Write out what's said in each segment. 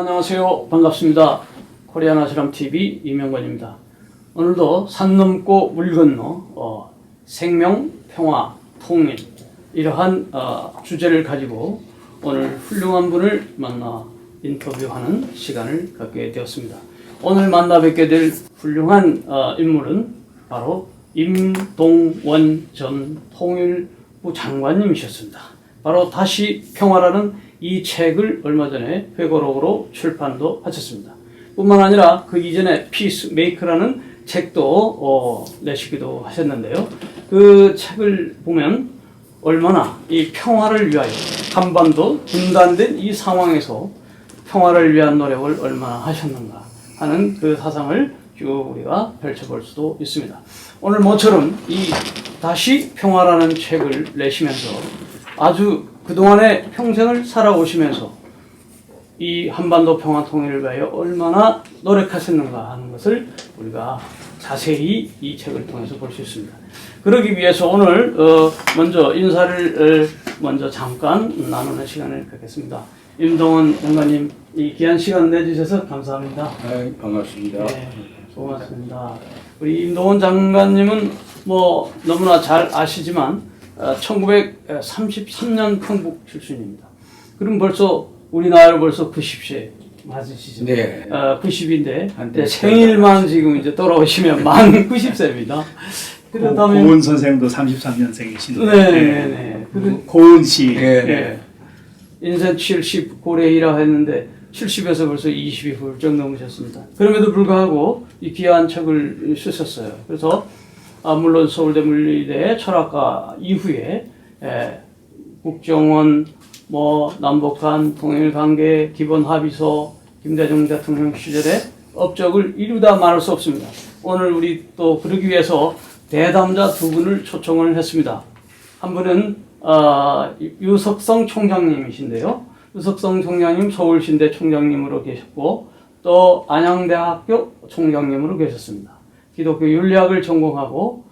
안녕하세요. 반갑습니다. 코리안 아시람TV 이명관입니다. 오늘도 산 넘고 물 건너 생명, 평화, 통일 이러한 주제를 가지고 오늘 훌륭한 분을 만나 인터뷰하는 시간을 갖게 되었습니다. 오늘 만나 뵙게 될 훌륭한 인물은 바로 임동원 전 통일부 장관님이셨습니다. 바로 다시 평화라는 이 책을 얼마 전에 회고록으로 출판도 하셨습니다. 뿐만 아니라 그 이전에 피스메이커라는 책도 내시기도 하셨는데요. 그 책을 보면 얼마나 이 평화를 위하여 한반도 분단된 이 상황에서 평화를 위한 노력을 얼마나 하셨는가 하는 그 사상을 쭉 우리가 펼쳐볼 수도 있습니다. 오늘 모처럼 이 다시 평화라는 책을 내시면서 아주 그동안에 평생을 살아오시면서 이 한반도 평화 통일을 위하여 얼마나 노력하셨는가 하는 것을 우리가 자세히 이 책을 통해서 볼 수 있습니다. 그러기 위해서 오늘 먼저 인사를 먼저 잠깐 나누는 시간을 갖겠습니다. 임동원 장관님, 이 귀한 시간 내주셔서 감사합니다. 네, 반갑습니다. 네, 고맙습니다. 우리 임동원 장관님은 뭐 너무나 잘 아시지만 1933년 평북 출신입니다. 그럼 벌써 우리 나이로 벌써 90세 맞으시죠? 네. 90인데 생일만 지금 이제 돌아오시면 만 90세입니다. 그렇다면 고은 선생도 33년생이신데. 네네네. 고은 씨. 네. 네. 인생 70 고래이라 했는데 70에서 벌써 20이 훌쩍 넘으셨습니다. 그럼에도 불구하고 이 귀한 책을 쓰셨어요. 그래서 물론 서울대 물리대 철학과 이후에 국정원, 남북한 통일관계 기본합의서, 김대중 대통령 시절에 업적을 이루다 말할 수 없습니다. 오늘 우리 또 그러기 위해서 대담자 두 분을 초청을 했습니다. 한 분은 유석성 총장님이신데요. 유석성 총장님 서울신대 총장님으로 계셨고 또 안양대학교 총장님으로 계셨습니다. 기독교 윤리학을 전공하고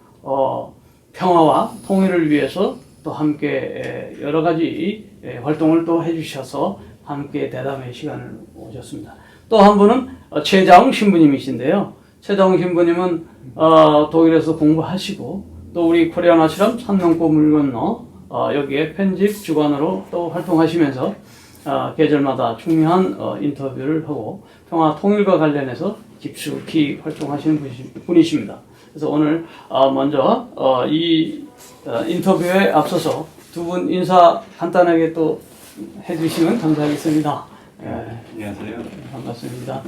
평화와 통일을 위해서 또 함께 여러 가지 활동을 또 해주셔서 함께 대담의 시간을 오셨습니다. 또 한 분은 최자웅 신부님이신데요. 최자웅 신부님은 독일에서 공부하시고 또 우리 코리안 아시람 산 넘고 물 건너 여기에 편집 주관으로 또 활동하시면서 계절마다 중요한 인터뷰를 하고 평화 통일과 관련해서 깊숙이 활동하시는 분이십니다. 그래서 오늘 먼저 이 인터뷰에 앞서서 두 분 인사 간단하게 또 해주시면 감사하겠습니다. 안녕하세요. 반갑습니다.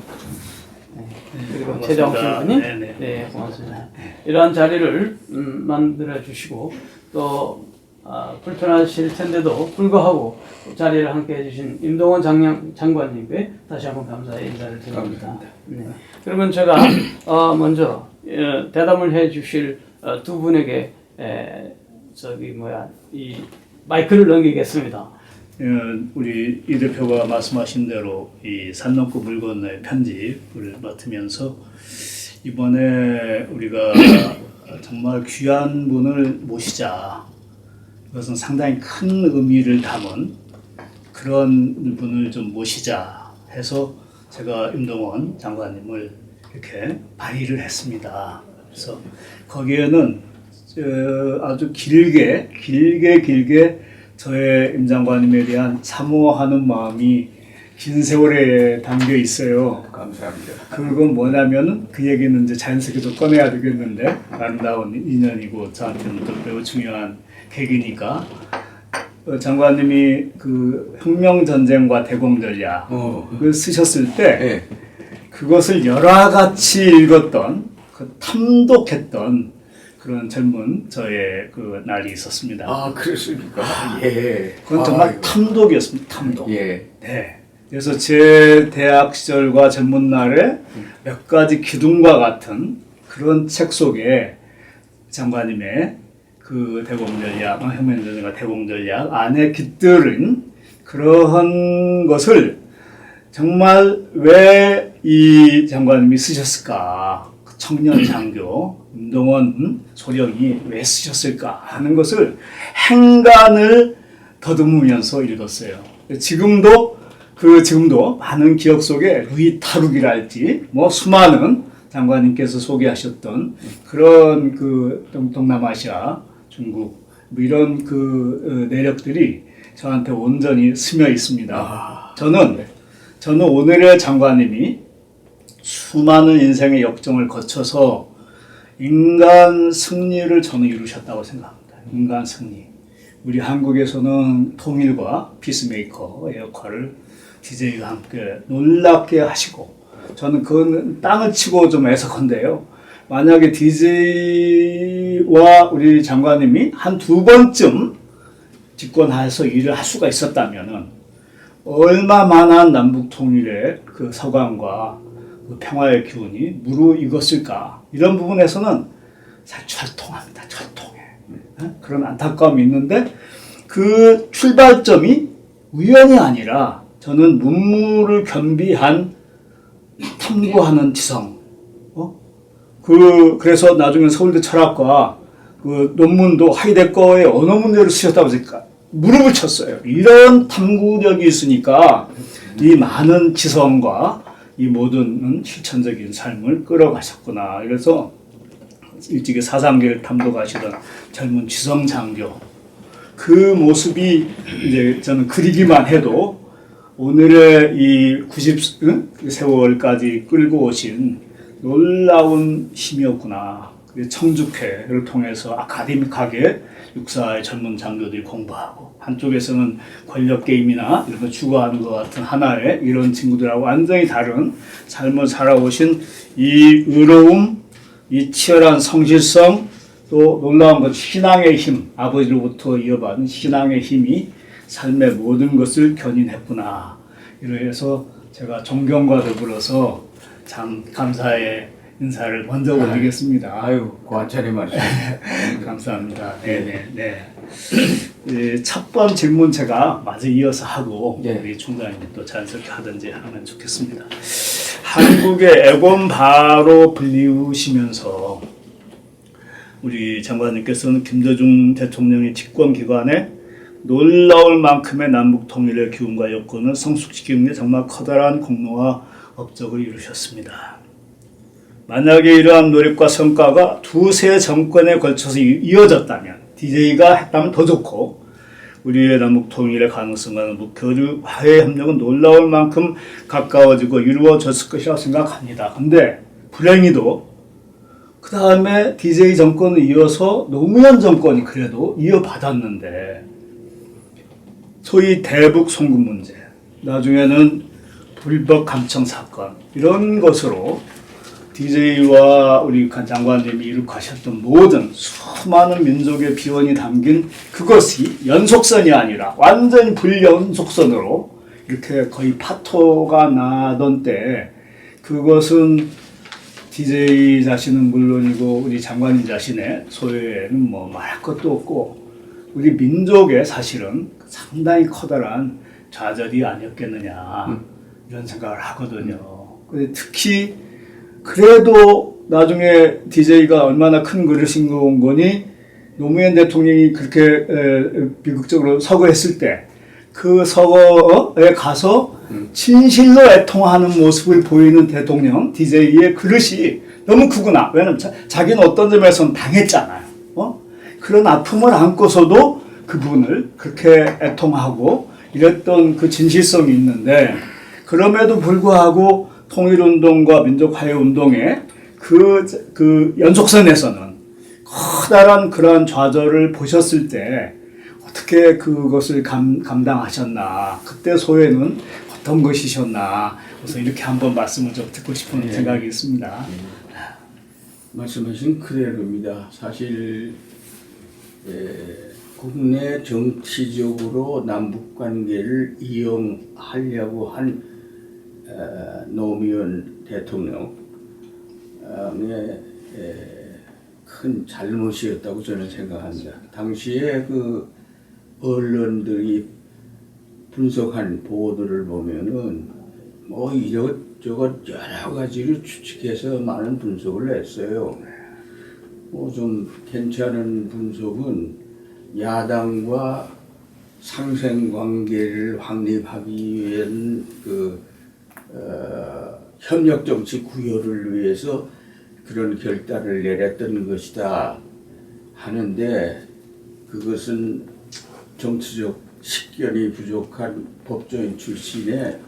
네. 그리고 최정욱 신부님, 네, 고맙습니다. 이러한 자리를 만들어 주시고 또 불편하실 텐데도 불구하고 자리를 함께 해주신 임동원 장관님께 다시 한번 감사의 인사를 드립니다. 네. 그러면 제가 먼저 대담을 해주실 두 분에게 이 마이크를 넘기겠습니다. 우리 이 대표가 말씀하신 대로 이 산 넘고 물 건너의 편집을 맡으면서 이번에 우리가 정말 귀한 분을 모시자. 이것은 상당히 큰 의미를 담은 그런 분을 좀 모시자 해서 제가 임동원 장관님을 이렇게 발의를 했습니다. 그래서 거기에는 아주 길게 저의 임 장관님에 대한 사모하는 마음이 긴 세월에 담겨 있어요. 감사합니다. 그건 뭐냐면은 그 얘기는 이제 자연스럽게 좀 꺼내야 되겠는데 아름다운 인연이고 저한테는 또 매우 중요한 계기니까 장관님이 그 혁명전쟁과 대공전략을 쓰셨을 때 네. 그것을 여러 같이 읽었던 탐독했던 그런 젊은 저의 그 날이 있었습니다. 아, 그렇습니까? 예. 그건 정말 탐독이었습니다. 탐독. 예. 네. 그래서 제 대학 시절과 젊은 날에 몇 가지 기둥과 같은 그런 책 속에 장관님의 그 대공전략, 혁명전쟁과 대공전략 안에 깃들은 그러한 것을 정말 왜 이 장관님이 쓰셨을까? 그 청년 장교 임동원 소령이 왜 쓰셨을까 하는 것을 행간을 더듬으면서 읽었어요. 지금도 그 지금도 많은 기억 속에 루이 타룩이랄지 뭐 수많은 장관님께서 소개하셨던 그런 그 동남아시아, 중국 뭐 이런 그 내력들이 저한테 온전히 스며 있습니다. 저는 오늘의 장관님이 수많은 인생의 역정을 거쳐서 인간 승리를 저는 이루셨다고 생각합니다. 인간 승리. 우리 한국에서는 통일과 피스메이커의 역할을 DJ와 함께 놀랍게 하시고, 저는 그건 땅을 치고 좀 애석한데요. 만약에 DJ와 우리 장관님이 한 두 번쯤 집권해서 일을 할 수가 있었다면은 얼마만한 남북 통일의 그 서광과 그 평화의 기운이 무르익었을까. 이런 부분에서는 사실 철통합니다. 철통해. 그런 안타까움이 있는데 그 출발점이 우연이 아니라 저는 문무를 겸비한 탐구하는 지성. 그래서 나중에 서울대 철학과 그 논문도 하이데거의 언어 문제를 쓰셨다고 하니까 무릎을 쳤어요. 이런 탐구력이 있으니까 이 많은 지성과 이 모든 실천적인 삶을 끌어가셨구나. 그래서 일찍이 사상계를 탐독하시던 젊은 지성 장교, 그 모습이 이제 저는 그리기만 해도 오늘의 이 90세월까지 끌고 오신 놀라운 힘이었구나. 청주회를 통해서 아카데믹하게 육사의 젊은 장교들이 공부하고, 한쪽에서는 권력 게임이나 이런 거 추구하는 것 같은 하나의 이런 친구들하고 완전히 다른 삶을 살아오신 이 의로움, 이 치열한 성실성, 또 놀라운 것 신앙의 힘, 아버지로부터 이어받은 신앙의 힘이 삶의 모든 것을 견인했구나. 이래서 제가 존경과 더불어서 참 감사의 인사를 먼저 올리겠습니다. 아유, 과찬의 말씀. 감사합니다. 네네네. 첫 번 질문 제가 마저 이어서 하고 네. 우리 총장님이 또 자연스럽게 하든지 하면 좋겠습니다. 한국의 애곤바로 불리우시면서 우리 장관님께서는 김대중 대통령의 집권 기간에 놀라울 만큼의 남북 통일의 기운과 여건을 성숙시키는 게 정말 커다란 공로와 업적을 이루셨습니다. 만약에 이러한 노력과 성과가 두세 정권에 걸쳐서 이어졌다면, DJ가 했다면 더 좋고, 우리의 남북 통일의 가능성과 남북 교류 화해 협력은 놀라울 만큼 가까워지고 이루어졌을 것이라고 생각합니다. 근데 불행히도 그 다음에 DJ 정권을 이어서 노무현 정권이 그래도 이어받았는데, 소위 대북 송금 문제, 나중에는 불법 감청 사건, 이런 것으로 DJ와 우리 장관님이 이룩하셨던 모든 수많은 민족의 비원이 담긴 그것이 연속선이 아니라 완전히 불연속선으로 이렇게 거의 파토가 나던 때, 그것은 DJ 자신은 물론이고 우리 장관님 자신의 소외는 뭐 말할 것도 없고 우리 민족의 사실은 상당히 커다란 좌절이 아니었겠느냐 이런 생각을 하거든요. 근데 특히 그래도 나중에 DJ가 얼마나 큰 그릇인 거니, 노무현 대통령이 그렇게 비극적으로 서거했을 때 그 서거에 가서 진실로 애통하는 모습을 보이는 대통령 DJ의 그릇이 너무 크구나. 왜냐면 자기는 어떤 점에서는 당했잖아요. 그런 아픔을 안고서도 그분을 그렇게 애통하고 이랬던 그 진실성이 있는데, 그럼에도 불구하고 통일운동과 민족화해운동의 그 연속선에서는 커다란 그러한 좌절을 보셨을 때 어떻게 그것을 감당하셨나, 그때 소회는 어떤 것이셨나, 그래서 이렇게 한번 말씀을 좀 듣고 싶은 생각이 있습니다. 말씀하신 그대로입니다. 사실 국내 정치적으로 남북 관계를 이용하려고 한 노무현 대통령의 큰 잘못이었다고 저는 생각합니다. 당시에 그 언론들이 분석한 보도를 보면은 뭐 이것저것 여러 가지를 추측해서 많은 분석을 했어요. 뭐 좀 괜찮은 분석은 야당과 상생관계를 확립하기 위한 협력정치 구효를 위해서 그런 결단을 내렸던 것이다 하는데, 그것은 정치적 식견이 부족한 법조인 출신의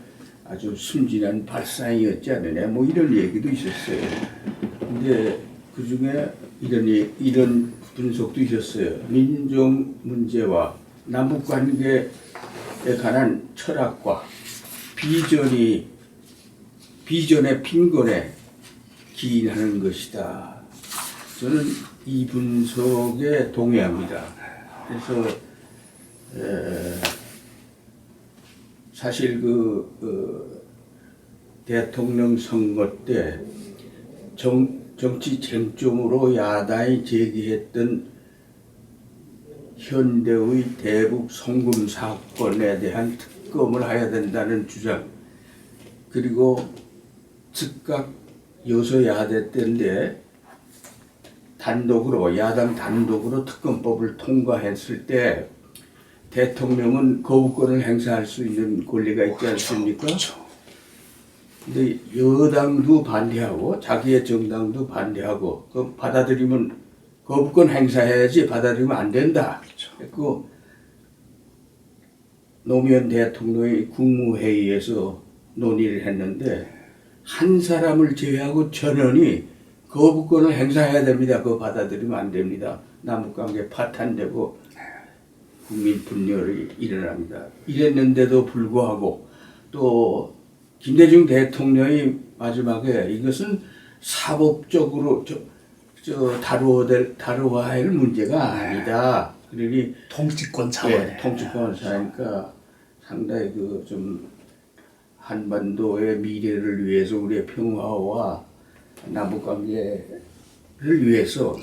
아주 순진한 발상이었지 않느냐, 뭐 이런 얘기도 있었어요. 근데 그 중에 이런 분석도 있었어요. 민족 문제와 남북 관계에 관한 철학과 비전의 빈곤에 기인하는 것이다. 저는 이 분석에 동의합니다. 그래서 사실 대통령 선거 때 정치 쟁점으로 야당이 제기했던 현대의 대북 송금 사건에 대한 특검을 해야 된다는 주장, 그리고 즉각 여소야대 때인데 야당 단독으로 특검법을 통과했을 때 대통령은 거부권을 행사할 수 있는 권리가 있지 않습니까? 근데 여당도 반대하고 자기의 정당도 반대하고, 그 받아들이면 거부권 행사해야지 받아들이면 안 된다. 그리고 노무현 대통령이 국무회의에서 논의를 했는데 한 사람을 제외하고 전원이 거부권을 행사해야 됩니다. 그거 받아들이면 안 됩니다. 남북관계 파탄되고 국민 분열이 일어납니다. 이랬는데도 불구하고 또 김대중 대통령이 마지막에 이것은 사법적으로 다루어야 할 문제가 아니다. 그러니 통치권 차원에. 통치권 차원이니까 상당히 좀 한반도의 미래를 위해서, 우리의 평화와 남북관계를 위해서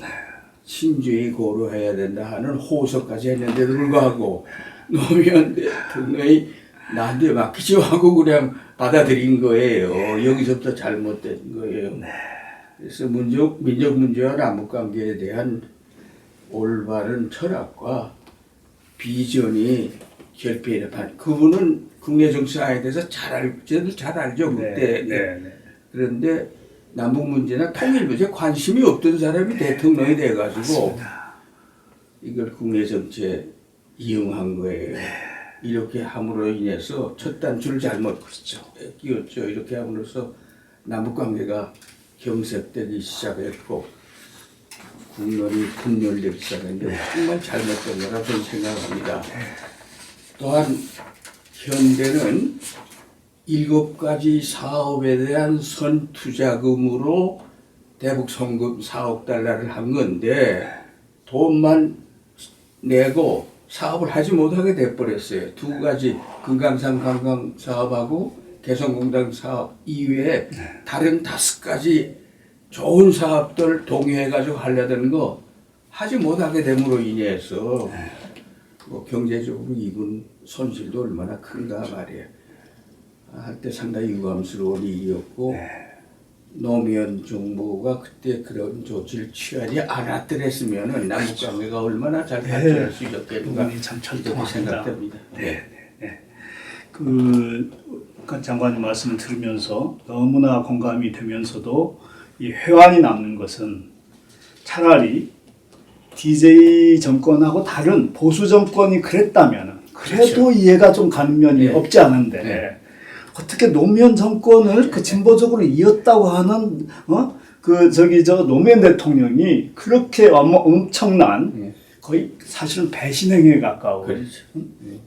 신중히 고려해야 된다 하는 호소까지 했는데도 불구하고 노무현 대통령이 나한테 맡기지 하고 그냥 받아들인 거예요. 여기서부터 잘못된 거예요. 그래서 민족 문제와 남북관계에 대한 올바른 철학과 비전이 결핍한, 그분은 국내 정치에 대해서 잘 알죠. 그때. 그런데 남북 문제나 통일 문제에 관심이 없던 사람이 대통령이 돼가지고 이걸 국내 정치에 이용한 거예요. 이렇게 함으로 인해서 첫 단추를 잘못 끼웠죠. 이렇게 함으로써 남북 관계가 경색되기 시작했고 국론이 분열되기 시작했는데 정말 잘못된 거라고 저는 생각합니다. 또한 현대는 7가지 사업에 대한 선투자금으로 대북 송금 4억 달러를 한 건데 돈만 내고 사업을 하지 못하게 돼버렸어요. 2가지 금강산 관광 사업하고 개성공단 사업 이외에 다른 5가지 좋은 사업들 동의해가지고 하려던 거 하지 못하게 됨으로 인해서 경제적으로 입은 손실도 얼마나 큰가 말이에요. 한때 상당히 유감스러운 일이었고 노무현 정부가 그때 그런 조치를 취하지 않았더랬으면 남북관계가 얼마나 잘 발전할 수 있었겠는가 이렇게 생각됩니다. 장관님 말씀을 들으면서 너무나 공감이 되면서도 이 회환이 남는 것은 차라리 DJ 정권하고 다른 보수 정권이 그랬다면 그래도 이해가 좀 가는 면이 없지 않은데 어떻게 노무현 정권을 그 진보적으로 이었다고 하는 노무현 대통령이 그렇게 엄청난 거의 사실은 배신행위에 가까운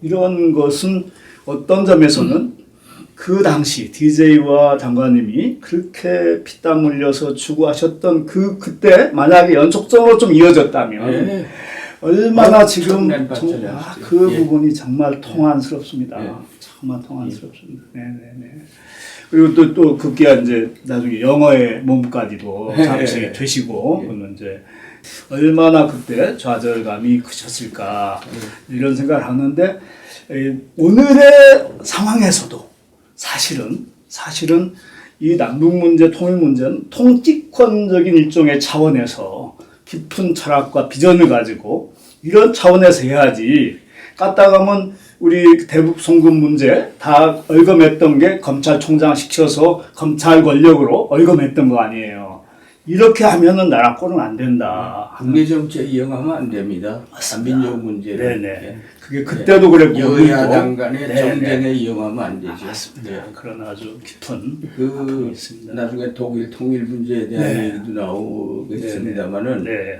이런 것은 어떤 점에서는 그 당시 DJ와 장관님이 그렇게 피땀 흘려서 추구하셨던 그때 만약에 연속적으로 좀 이어졌다면 얼마나 지금 그 부분이 정말 통안스럽습니다. 정말 통안스럽습니다. 그리고 또 급기야 이제 나중에 영어의 몸까지도 잠시 되시고 그러면 이제 얼마나 그때 좌절감이 크셨을까 이런 생각을 하는데 오늘의 상황에서도 사실은 이 남북 문제, 통일 문제는 통치권적인 일종의 차원에서 깊은 철학과 비전을 가지고 이런 차원에서 해야지 깠다 가면 우리 대북 송금 문제 다 얼검했던 게 검찰총장 시켜서 검찰 권력으로 얼검했던 거 아니에요. 이렇게 하면은 나라 꼴은 안 된다. 국내 정책 이용하면 안 됩니다. 맞습니다. 민족 문제를. 네네. 그게 그때도 그랬고 여야당 간의 네네. 정쟁에 이용하면 안 되죠. 맞습니다. 네. 그런 아주 깊은 그 아픔이 있습니다. 나중에 독일 통일 문제에 대한 네. 얘기도 나오겠습니다만은 네.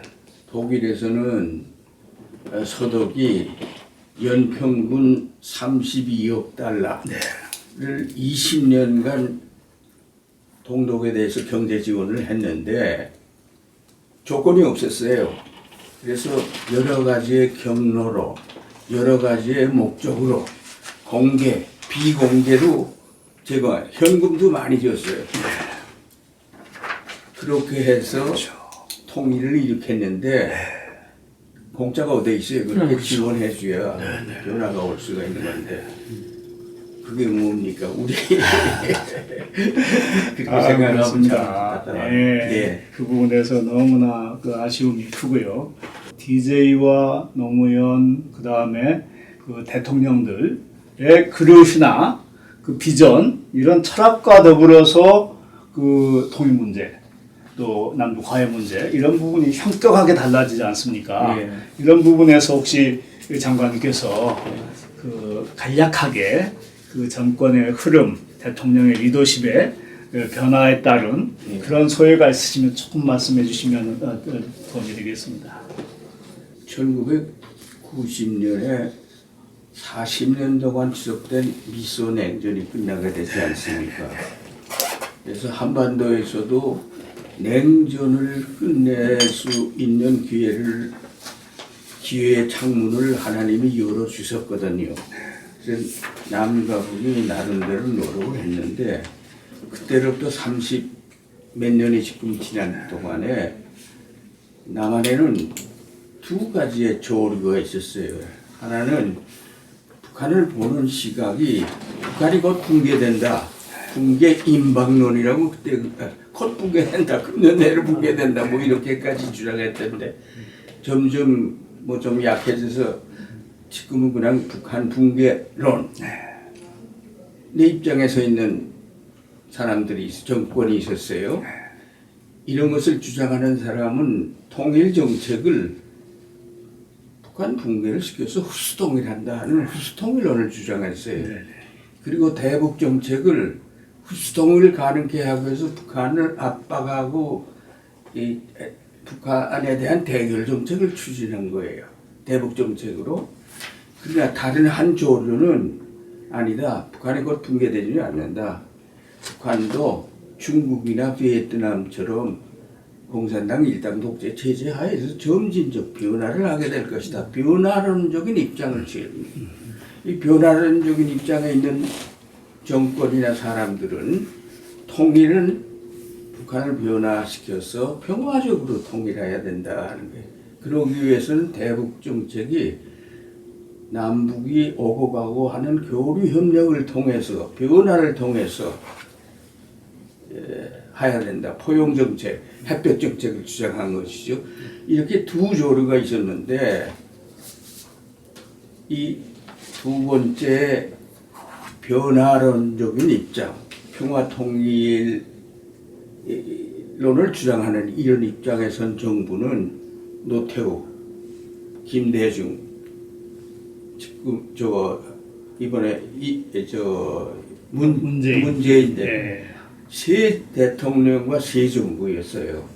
독일에서는 서독이 연평균 32억 달러를 20년간 동독에 대해서 경제 지원을 했는데 조건이 없었어요. 그래서 여러 가지의 경로로 여러 가지의 목적으로 공개, 비공개로 제가 현금도 많이 줬어요. 그렇게 해서 통일을 일으켰는데 공짜가 어디 있어요? 그렇게 지원해줘야 변화가 올 수가 있는 건데 그게 뭡니까? 우리 그렇게 생각하면 참 그렇습니다. 답답하네요. 네. 네. 그 부분에서 너무나 그 아쉬움이 크고요. DJ와 노무현 그 다음에 그 대통령들의 그릇이나 그 비전 이런 철학과 더불어서 그 통일 문제 또 남북 화해 문제 이런 부분이 현격하게 달라지지 않습니까? 네. 이런 부분에서 혹시 장관님께서 그 간략하게 그 정권의 흐름, 대통령의 리더십의 변화에 따른 네. 그런 소회가 있으시면 조금 말씀해 주시면 도움이 되겠습니다. 1990년에 40년 동안 지속된 미소 냉전이 끝나게 되지 않습니까? 그래서 한반도에서도 냉전을 끝낼 수 있는 기회의 창문을 하나님이 열어 주셨거든요. 그래서 남과 북이 나름대로 노력을 했는데 그때로부터 30 몇 년이 지금 지난 동안에 남한에는 두 가지의 조류가 있었어요. 하나는 북한을 보는 시각이 북한이 곧 붕괴된다. 붕괴 임박론이라고 그때 곧 붕괴된다. 금년 내로 붕괴된다. 뭐 이렇게까지 주장했던데 점점 뭐 좀 약해져서 지금은 그냥 북한 붕괴론 내 입장에 서 있는 사람들이 정권이 있었어요. 이런 것을 주장하는 사람은 통일 정책을 북한 붕괴를 시켜서 후수통일한다 하는 후수통일론을 주장했어요. 그리고 대북 정책을 후수통일 가능케 하기 위해서 북한을 압박하고 이 북한에 대한 대결 정책을 추진한 거예요. 대북 정책으로. 그러나 다른 한 조류는 아니다. 북한이 곧 붕괴되지 않는다. 북한도 중국이나 베트남처럼 공산당 일당 독재 체제 하에서 점진적 변화를 하게 될 것이다. 변화론적인 입장을 취합니다. 이 변화론적인 입장에 있는 정권이나 사람들은 통일은 북한을 변화시켜서 평화적으로 통일해야 된다 하는 거예요. 그러기 위해서는 대북 정책이 남북이 오고 가고 하는 교류 협력을 통해서 변화를 통해서 해야 된다. 포용 정책, 햇볕 정책을 주장한 것이죠. 이렇게 두 조류가 있었는데 이 두 번째 변화론적인 입장, 평화 통일론을 주장하는 이런 입장에 선 정부는 노태우, 김대중, 지금 이번에 문재인인데 네. 세 대통령과 세 정부였어요.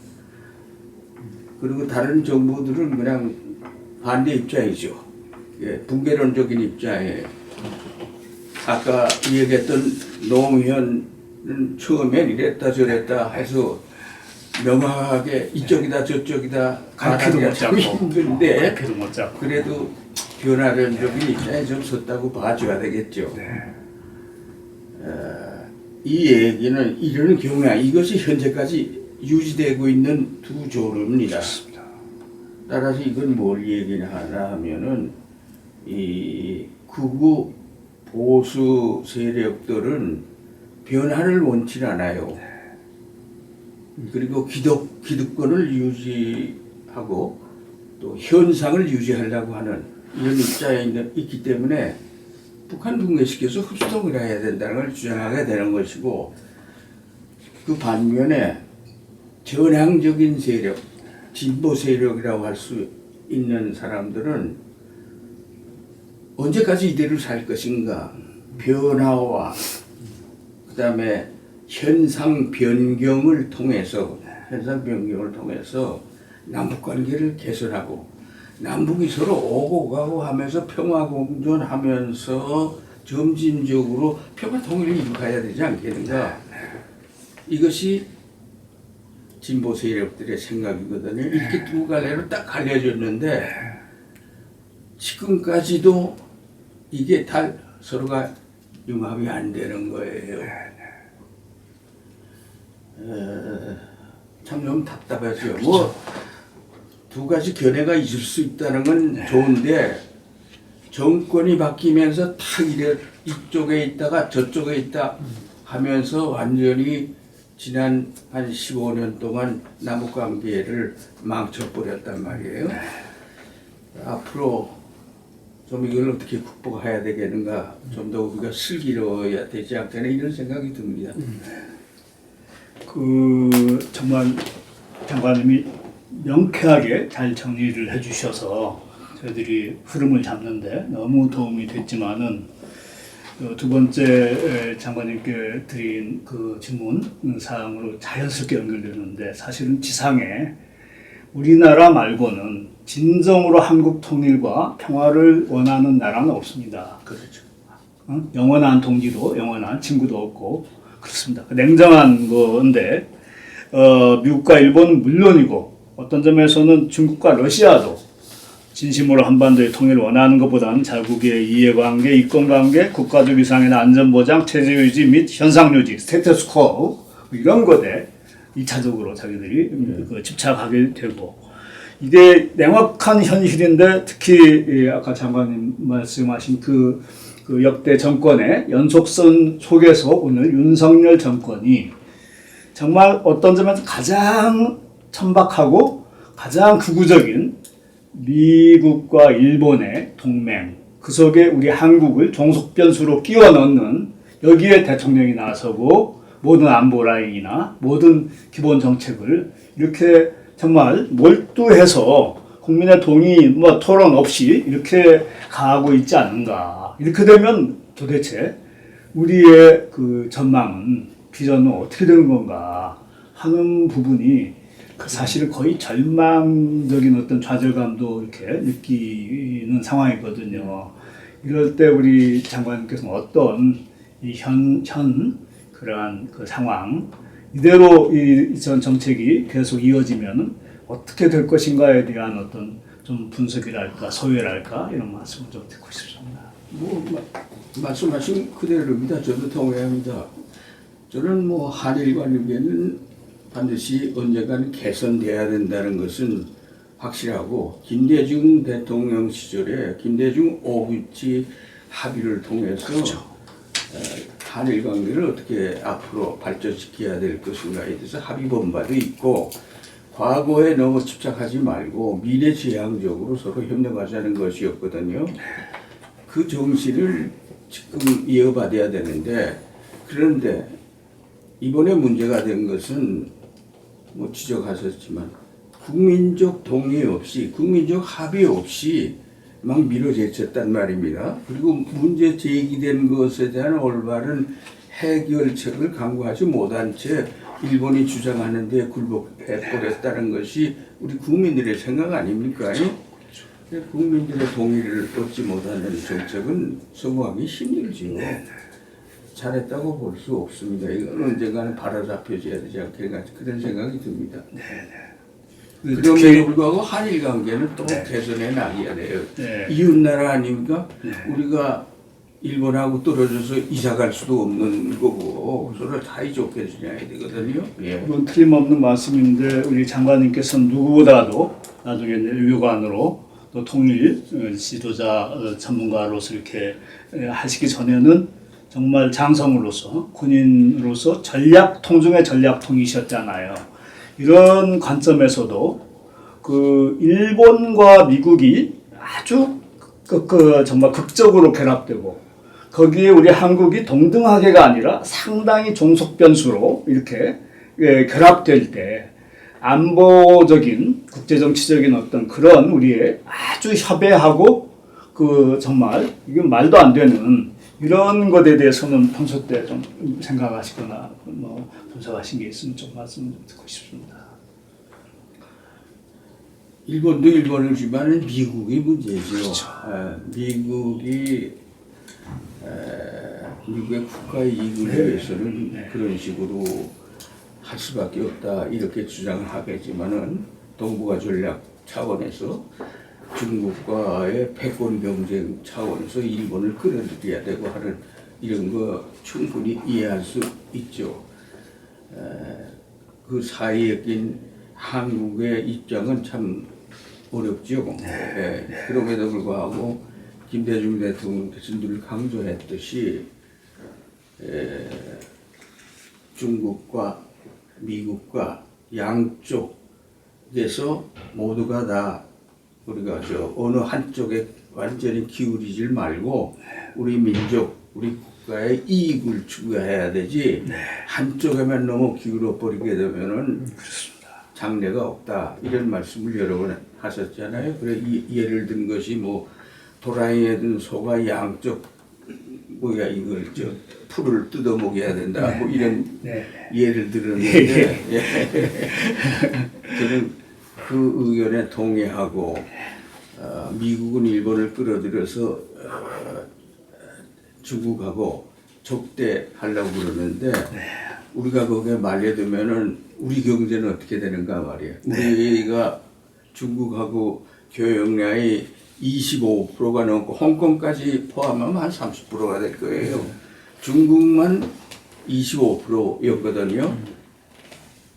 그리고 다른 정부들은 그냥 반대 입장이죠. 예, 붕괴론적인 입장에 아까 얘기했던 노무현은 처음엔 이랬다 저랬다 해서 명확하게 이쪽이다 저쪽이다 갈피도 못 잡고 힘든데 갈피도 못 잡고 그래도 변화론적인 입장에 좀 섰다고 봐줘야 되겠죠. 이 얘기는 이런 경우야. 이것이 현재까지 유지되고 있는 두 조류입니다. 따라서 이건 뭘 얘기하나 하면은 이 극우 보수 세력들은 변화를 원치 않아요. 그리고 기득권을 유지하고 또 현상을 유지하려고 하는 이런 입장에 있기 때문에 북한 붕괴시켜서 흡수통일을 해야 된다는 걸 주장하게 되는 것이고, 그 반면에 전향적인 세력, 진보 세력이라고 할 수 있는 사람들은 언제까지 이대로 살 것인가, 변화와 그 다음에 현상 변경을 통해서 남북관계를 개선하고 남북이 서로 오고 가고 하면서 평화 공존하면서 점진적으로 평화 통일을 이룩해야 되지 않겠는가. 이것이 진보 세력들의 생각이거든요. 이렇게 두 갈래로 딱 갈려졌는데 지금까지도 이게 다 서로가 융합이 안 되는 거예요. 참 좀 답답하죠. 뭐 두 가지 견해가 있을 수 있다는 건 좋은데 정권이 바뀌면서 탁 이래 이쪽에 있다가 저쪽에 있다 하면서 완전히 지난 한 15년 동안 남북관계를 망쳐버렸단 말이에요. 앞으로 좀 이걸 어떻게 극복해야 되겠는가, 좀 더 우리가 슬기로워야 되지 않겠나 이런 생각이 듭니다. 정말 장관님이 명쾌하게 잘 정리를 해주셔서 저희들이 흐름을 잡는데 너무 도움이 됐지만은 두 번째 장관님께 드린 그 질문 사항으로 자연스럽게 연결되는데, 사실은 지상에 우리나라 말고는 진정으로 한국 통일과 평화를 원하는 나라는 없습니다. 그렇죠. 영원한 동지도 영원한 친구도 없고 그렇습니다. 냉정한 건데 미국과 일본은 물론이고 어떤 점에서는 중국과 러시아도 진심으로 한반도의 통일을 원하는 것보다는 자국의 이해관계, 이권관계, 국가적 위상이나 안전보장, 체제유지 및 현상유지, 스테이터스코 이런 것에 2차적으로 자기들이 집착하게 되고, 이게 명확한 현실인데 특히 아까 장관님 말씀하신 그 역대 정권의 연속선 속에서 오늘 윤석열 정권이 정말 어떤 점에서 가장 천박하고 가장 극우적인 미국과 일본의 동맹, 그 속에 우리 한국을 종속 변수로 끼워 넣는, 여기에 대통령이 나서고 모든 안보 라인이나 모든 기본 정책을 이렇게 정말 몰두해서 국민의 동의 토론 없이 이렇게 가고 있지 않는가. 이렇게 되면 도대체 우리의 그 전망은, 비전은 어떻게 되는 건가 하는 부분이 사실은 거의 절망적인 어떤 좌절감도 이렇게 느끼는 상황이거든요. 이럴 때 우리 장관님께서는 어떤 이 현 그러한 그 상황, 이대로 이 전 정책이 계속 이어지면 어떻게 될 것인가에 대한 어떤 좀 분석이랄까, 소외랄까 이런 말씀을 좀 듣고 싶습니다. 말씀하신 그대로입니다. 저도 동의합니다. 저는 한일 관계는 반드시 언젠가는 개선돼야 된다는 것은 확실하고, 김대중 대통령 시절에 김대중 5위치 합의를 통해서 그렇죠. 한일 관계를 어떻게 앞으로 발전시켜야 될 것인가에 대해서 합의본 바도 있고, 과거에 너무 집착하지 말고 미래지향적으로 서로 협력하자는 것이었거든요. 그 정신을 지금 이어받아야 되는데, 그런데 이번에 문제가 된 것은 지적하셨지만 국민적 동의 없이, 국민적 합의 없이 막 밀어제쳤단 말입니다. 그리고 문제 제기된 것에 대한 올바른 해결책을 강구하지 못한 채 일본이 주장하는 데 굴복해버렸다는 것이 우리 국민들의 생각 아닙니까? 국민들의 동의를 얻지 못하는 정책은 성공하기 힘들지요. 잘했다고 볼 수 없습니다. 이건 언젠가는 바로잡혀져야 되지 않겠나 그런 생각이 듭니다. 그럼에도 불구하고 한일 관계는 또 개선해 나가야 돼요. 이웃나라 아닙니까? 우리가 일본하고 떨어져서 이사 갈 수도 없는 거고 서로 사이좋게 지내야 되거든요. 이건 틀림없는 말씀인데, 우리 장관님께서는 누구보다도 나중에 외교관으로 또 통일 지도자 전문가로서 이렇게 하시기 전에는 정말 장성으로서, 군인으로서 전략통 중의 전략통이셨잖아요. 이런 관점에서도 그 일본과 미국이 아주 정말 극적으로 결합되고 거기에 우리 한국이 동등하게가 아니라 상당히 종속 변수로 이렇게 결합될 때 안보적인 국제정치적인 어떤 그런 우리의 아주 협의하고 정말 이건 말도 안 되는 이런 것에 대해서는 평소 때 좀 생각하시거나 뭐 분석하신 게 있으면 좀 말씀 좀 듣고 싶습니다. 일본도 일본이지만 미국이 문제죠. 그렇죠. 미국의 국가 이익을 위해서는 그런 식으로 할 수밖에 없다 이렇게 주장을 하겠지만은 동북아 전략 차원에서 중국과의 패권 경쟁 차원에서 일본을 끌어들여야 되고 하는 이런 거 충분히 이해할 수 있죠. 그 사이에 낀 한국의 입장은 참 어렵죠. 그럼에도 불구하고 김대중 대통령께서 늘 강조했듯이 중국과 미국과 양쪽에서 모두가 다 우리가 어느 한쪽에 완전히 기울이질 말고 우리 민족, 우리 국가의 이익을 추구해야 되지 한쪽에만 너무 기울어 버리게 되면은 장래가 없다 이런 말씀을 여러 번 하셨잖아요. 그래 예를 든 것이 뭐 도라이에 든 소가 양쪽 이걸 풀을 뜯어 먹여야 된다 뭐 이런 예를 들었는데 저는 그 의견에 동의하고 미국은 일본을 끌어들여서 중국하고 적대하려고 그러는데 우리가 거기에 말려들면은 우리 경제는 어떻게 되는가 말이에요. 우리가 중국하고 교역량이 25%가 넘고 홍콩까지 포함하면 한 30%가 될 거예요. 중국만 25%였거든요.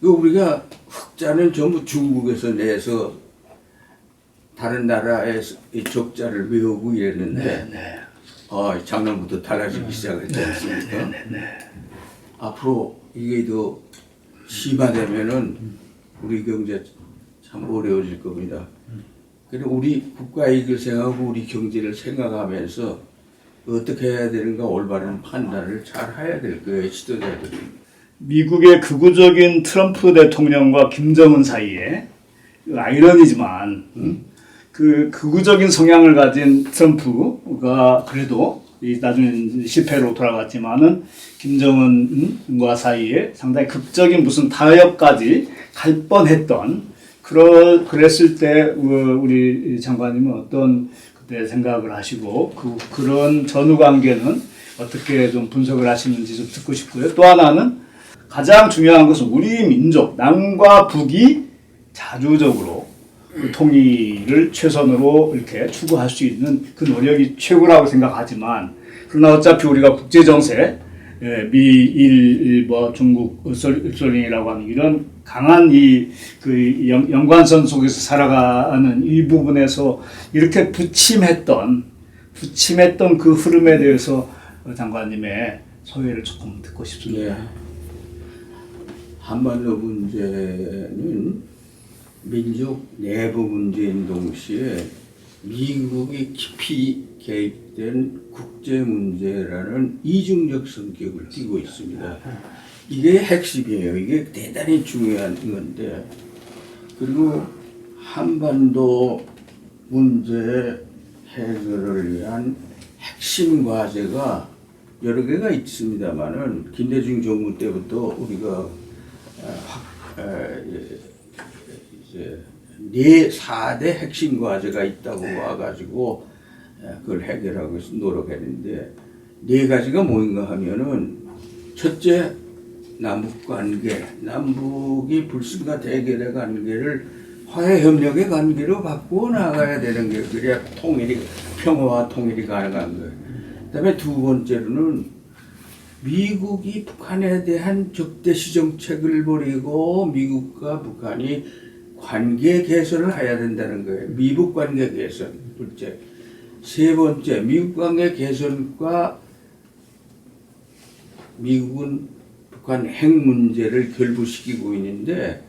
우리가 흑자는 전부 중국에서 내서 다른 나라에서 이 적자를 메우고 이랬는데 작년부터 달라지기 시작했지 않습니까? 앞으로 이게 더 심화되면은 우리 경제 참 어려워질 겁니다. 그리고 우리 국가 이익을 생각하고 우리 경제를 생각하면서 어떻게 해야 되는가 올바른 판단을 잘 해야 될 거예요, 지도자들이. 미국의 극우적인 트럼프 대통령과 김정은 사이에 아이러니지만 그 극우적인 성향을 가진 트럼프가 그래도 나중에 실패로 돌아갔지만은 김정은과 사이에 상당히 극적인 무슨 타협까지 갈 뻔했던 그랬을 때 우리 장관님은 어떤 그때 생각을 하시고 그런 전후 관계는 어떻게 좀 분석을 하시는지 좀 듣고 싶고요. 또 하나는 가장 중요한 것은 우리 민족 남과 북이 자주적으로 그 통일을 최선으로 이렇게 추구할 수 있는 그 노력이 최고라고 생각하지만 그러나 어차피 우리가 국제 정세 미일 뭐 중국 읍소링이라고 하는 이런 강한 그 연관선 속에서 살아가는 이 부분에서 이렇게 부침했던 그 흐름에 대해서 장관님의 소회를 조금 듣고 싶습니다. 한반도 문제는 민족 내부 문제인 동시에 미국이 깊이 개입된 국제 문제라는 이중적 성격을 띠고 있습니다. 이게 핵심이에요. 이게 대단히 중요한 건데, 그리고 한반도 문제 해결을 위한 핵심 과제가 여러 개가 있습니다만은 김대중 정부 때부터 우리가 이제 4대 핵심 과제가 있다고 와가지고 그걸 해결하고 노력했는데 4가지가 뭐인가 하면은 첫째 남북 관계, 남북이 불신과 대결의 관계를 화해 협력의 관계로 바꾸어 나가야 되는 게 그래야 평화와 통일이 가능한 거예요. 그다음에 두 번째로는 미국이 북한에 대한 적대시 정책을 벌이고 미국과 북한이 관계 개선을 해야 된다는 거예요. 미북 관계 개선, 둘째. 세 번째, 미국 관계 개선과 미국은 북한 핵 문제를 결부시키고 있는데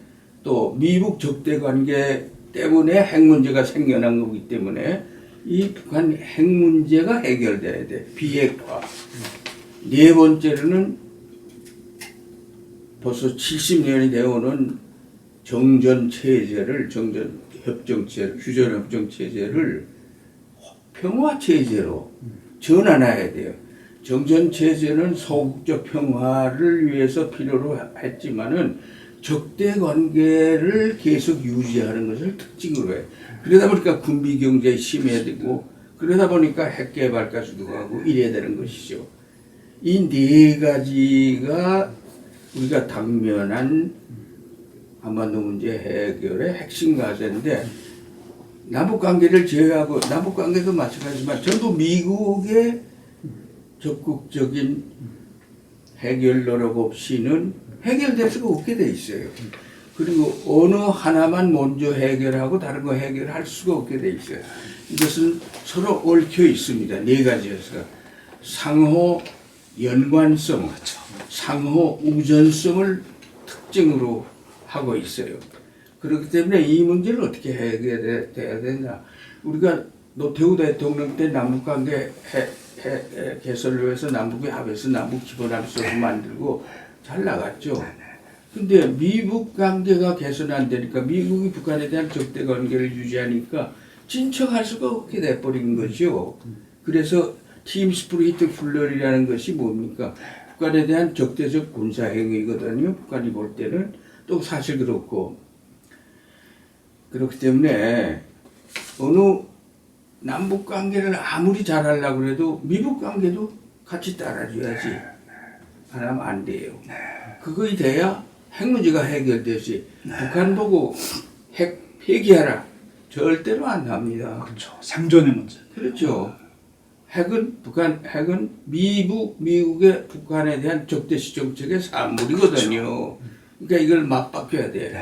또 미북 적대 관계 때문에 핵 문제가 생겨난 거기 때문에 이 북한 핵 문제가 해결돼야 돼. 비핵화. 네 번째로는 벌써 70년이 되어오는 정전 체제를 휴전 협정 체제를 평화 체제로 전환해야 돼요. 정전 체제는 소극적 평화를 위해서 필요로 했지만은 적대 관계를 계속 유지하는 것을 특징으로 해. 그러다 보니까 군비 경제에 심해지고 그러다 보니까 핵 개발까지도 가고 이래야 되는 것이죠. 이 네 가지가 우리가 당면한 한반도 문제 해결의 핵심 과제인데 남북 관계를 제외하고 남북 관계도 마찬가지지만 전부 미국의 적극적인 해결 노력 없이는 해결될 수가 없게 돼 있어요. 그리고 어느 하나만 먼저 해결하고 다른 거 해결할 수가 없게 돼 있어요. 이것은 서로 얽혀 있습니다. 네 가지에서 상호 연관성, 상호 우전성을 특징으로 하고 있어요. 그렇기 때문에 이 문제를 어떻게 해결해야 되냐. 우리가 노태우 대통령 때 남북관계 개선을 위해서 남북의 합해서 남북 기본합의서를 만들고 잘 나갔죠. 근데 미북 관계가 개선 안 되니까 미국이 북한에 대한 적대 관계를 유지하니까 진척할 수가 없게 돼버린 거죠. 그래서 팀 스프리트 플러리라는 것이 뭡니까? 북한에 대한 적대적 군사 행위거든요. 북한이 볼 때는 또 사실 그렇고 그렇기 때문에 어느 남북 관계를 아무리 잘하려고 해도 미북 관계도 같이 따라줘야지. 안 하면 안 돼요. 그거이 돼야 핵 문제가 해결되지. 북한 보고 핵 폐기하라. 절대로 안 합니다. 그렇죠. 생존의 문제. 그렇죠. 핵은 미국의 북한에 대한 적대시 정책의 산물이거든요. 그러니까 이걸 맞바뀌어야 돼.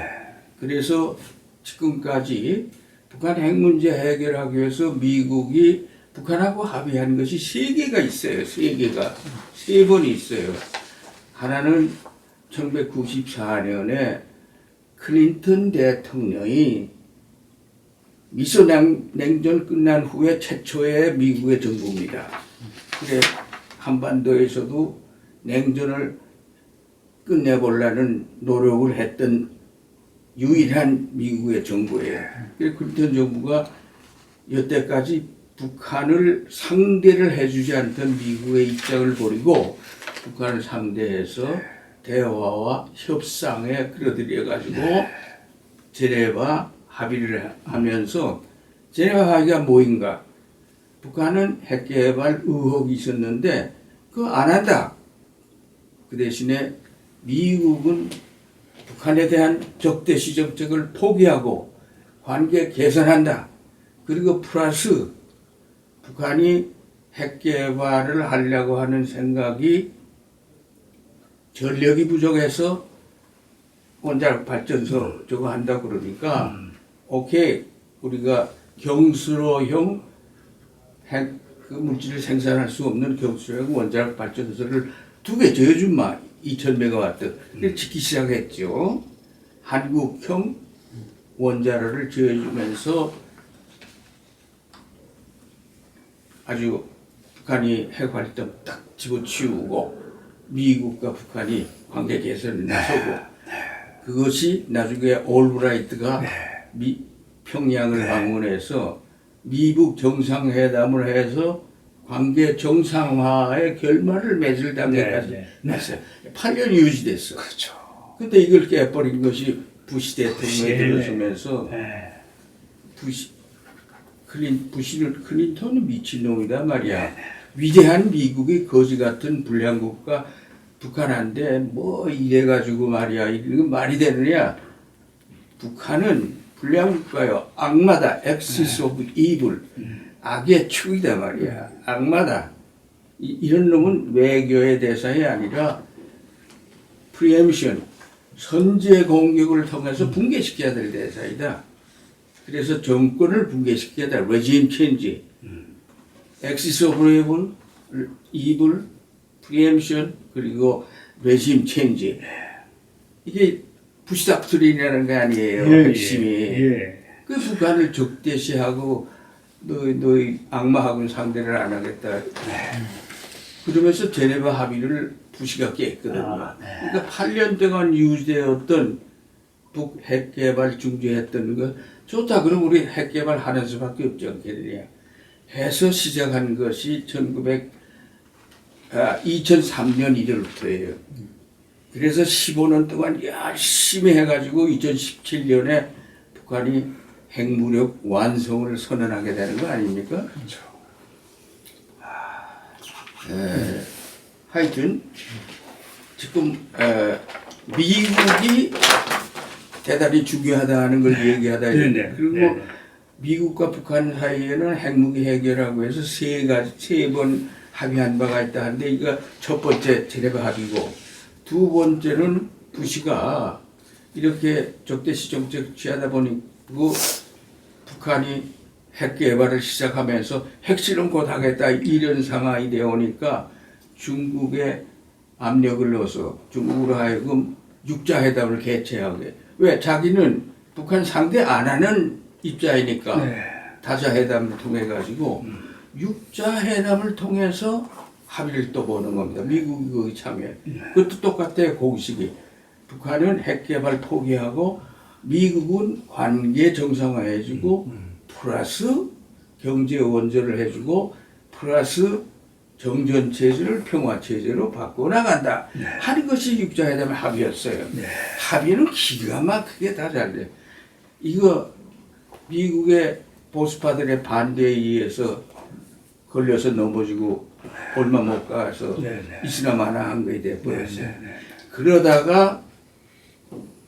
그래서 지금까지 북한 핵 문제 해결하기 위해서 미국이 북한하고 합의한 것이 3개가 있어요. 3개가. 3번이 있어요. 하나는 1994년에 클린턴 대통령이 미소 냉전 끝난 후에 최초의 미국의 정부입니다. 그래 한반도에서도 냉전을 끝내보려는 노력을 했던 유일한 미국의 정부예요. 그래서 클린턴 정부가 여태까지 북한을 상대를 해주지 않던 미국의 입장을 버리고 북한을 상대해서 대화와 협상에 끌어들여가지고 제네바 합의를 하면서 제네바 합의가 뭐인가? 북한은 핵 개발 의혹이 있었는데 그거 안 한다. 그 대신에 미국은 북한에 대한 적대시 정책을 포기하고 관계 개선한다. 그리고 플러스 북한이 핵 개발을 하려고 하는 생각이 전력이 부족해서 원자력 발전소 저거 한다 그러니까 오케이 우리가 경수로형 핵 그 물질을 생산할 수 없는 경수로형 원자력 발전소를 2개 지어준마 2000메가와트 짓기 시작했죠. 한국형 원자로를 지어주면서 아주 북한이 핵 활동 딱 집어치우고 미국과 북한이 관계 개선에 나서고 그것이 나중에 올브라이트가 평양을 방문해서 미북 정상회담을 해서 관계 정상화의 결말을 맺을 단계까지 났어요. 8년이 유지됐어. 그렇죠. 근데 이걸 깨버린 것이 부시 대통령이 들어서면서 클린턴은 미친놈이다 말이야. 위대한 미국이 거지 같은 불량국가 북한한테 뭐 이래가지고 말이야. 이거 말이 되느냐. 북한은 불량국가요. 악마다. Axis of Evil. 악의 축이다 말이야. 악마다. 이런 놈은 외교의 대상이 아니라 preemption. 선제 공격을 통해서 붕괴시켜야 될 대상이다. 그래서 정권을 붕괴시켜야 될 regime change. Axis of Evil, preemption, 그리고 regime change. 이게 부시 닥트린이라는 게 아니에요. 핵심이. 그 북한을 적대시하고 너희 악마하고는 상대를 안 하겠다. 그러면서 제네바 합의를 부시가 깼거든요. 그러니까 8년 동안 유지되었던 북 핵개발 중재했던 거 좋다. 그럼 우리 핵개발 하는 수밖에 없지 않겠느냐. 해서 시작한 것이 2003년 1월부터예요. 그래서 15년 동안 열심히 해가지고 2017년에 북한이 핵무력 완성을 선언하게 되는 거 아닙니까? 그렇죠. 하여튼 지금 미국이 대단히 중요하다는 걸 얘기하다. 네네. 그리고 네네. 미국과 북한 사이에는 핵무기 해결하고 해서 세 번 합의한 바가 있다 하는데 이거 첫 번째 제네바 합의고 두 번째는 부시가 이렇게 적대시 정책 취하다 보니 북한이 핵 개발을 시작하면서 핵실험 곧 하겠다 이런 상황이 되어오니까 중국에 압력을 넣어서 중국으로 하여금 육자회담을 개최하게. 왜? 자기는 북한 상대 안 하는 입장이니까 네. 다자회담을 통해 가지고 육자회담을 통해서 합의를 또 보는 겁니다. 미국이 거기 참여해. 그것도 똑같아요. 공식이. 북한은 핵개발 포기하고 미국은 관계 정상화해주고 플러스 경제 원조를 해주고 플러스 정전 체제를 평화 체제로 바꿔나간다 하는 것이 육자회담의 합의였어요. 합의는 기가 막히게 다 잘 돼. 이거 미국의 보수파들의 반대에 의해서 걸려서 넘어지고 얼마 못 가서 이스람 하나 한 거에 돼버렸어요. 그러다가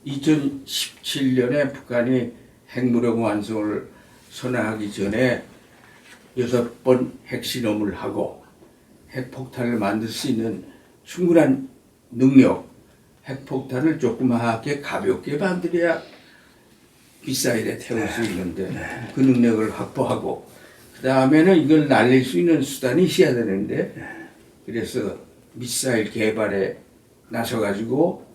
2017년에 북한이 핵무력 완성을 선언하기 전에 6번 핵실험을 하고 핵폭탄을 만들 수 있는 충분한 능력, 핵폭탄을 조그맣게 가볍게 만들어야 미사일에 태울 수 있는데 그 능력을 확보하고 그 다음에는 이걸 날릴 수 있는 수단이 있어야 되는데 그래서 미사일 개발에 나서가지고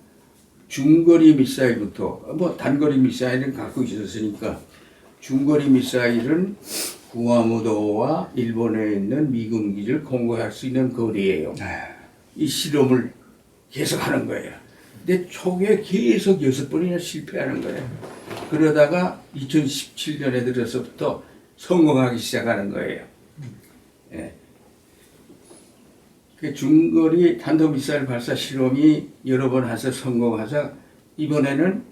중거리 미사일부터 뭐 단거리 미사일은 갖고 있었으니까 중거리 미사일은 구아무도와 일본에 있는 미군 기지를 공격할 수 있는 거리예요. 이 실험을 계속하는 거예요. 근데 초기에 계속 6번이나 실패하는 거예요. 그러다가 2017년에 들어서부터 성공하기 시작하는 거예요. 예. 그 중거리 탄도미사일 발사 실험이 여러 번 해서 성공하자 이번에는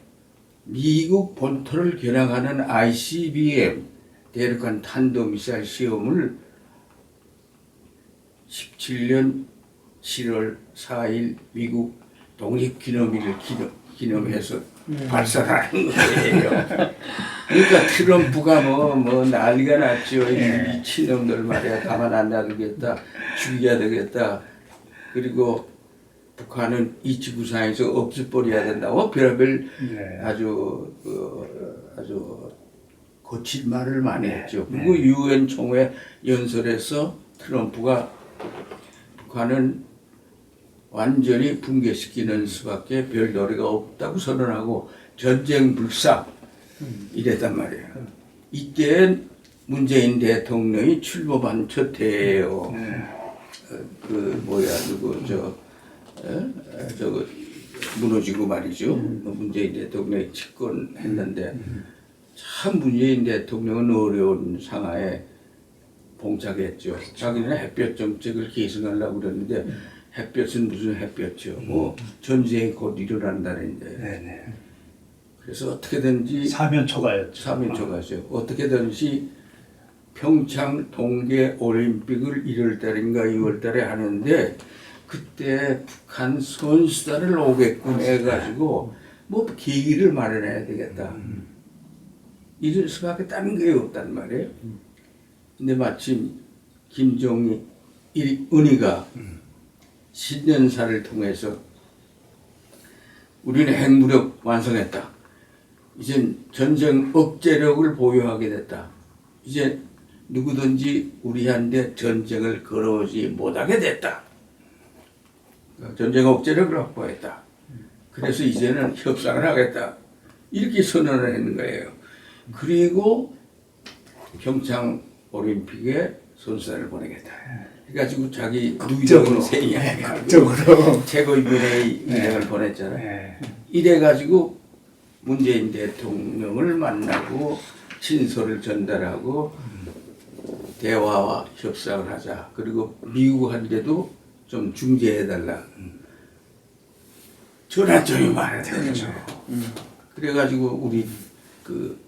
미국 본토를 겨냥하는 ICBM 대륙간 탄도미사일 시험을 17년 7월 4일 미국 독립기념일을 기념해서 발사하는 거예요. 그러니까 트럼프가 뭐 난리가 났죠. 이 미친놈들 말이야 가만 안 놔두겠다, 죽여야 되겠다. 그리고 북한은 이 지구상에서 없애버려야 된다고 별별 아주 거친 말을 많이 했죠. 그리고 UN 총회 연설에서 트럼프가 북한은 완전히 붕괴시키는 수밖에 별 노래가 없다고 선언하고 전쟁 불사 이랬단 말이에요. 이때 문재인 대통령이 출범한 첫 해예요. 저거 무너지고 말이죠. 문재인 대통령이 집권했는데 참 문재인 대통령은 어려운 상황에 봉착했죠. 자기는 햇볕 정책을 계승하려고 그랬는데 햇볕은 무슨 햇볕이요. 뭐 전쟁이 곧 일어난다는데. 그래서 어떻게든지 사면초가였죠. 사면초가죠. 어떻게든지 평창 동계 올림픽을 1월달인가 2월달에 하는데 그때 북한 선수단을 오게끔 해가지고 뭐 계기를 마련해야 되겠다. 이럴 수밖에 다른 게 없단 말이에요. 근데 마침 김정일 은희가 신년사를 통해서 우리는 핵무력 완성했다. 이젠 전쟁 억제력을 보유하게 됐다. 이제 누구든지 우리한테 전쟁을 걸어오지 못하게 됐다. 전쟁 억제력을 확보했다. 그래서 이제는 협상을 하겠다. 이렇게 선언을 했는 거예요. 그리고 평창 올림픽에 선수단을 보내겠다. 해가지고 자기 극적으로. 누이덕을 생이야. 극적으로. 최고위원회의 의장을 보냈잖아요. 네. 이래가지고 문재인 대통령을 만나고 친서를 전달하고 대화와 협상을 하자. 그리고 미국한테도 좀 중재해달라. 전환점이 많았다는 거죠. 그래가지고 우리 그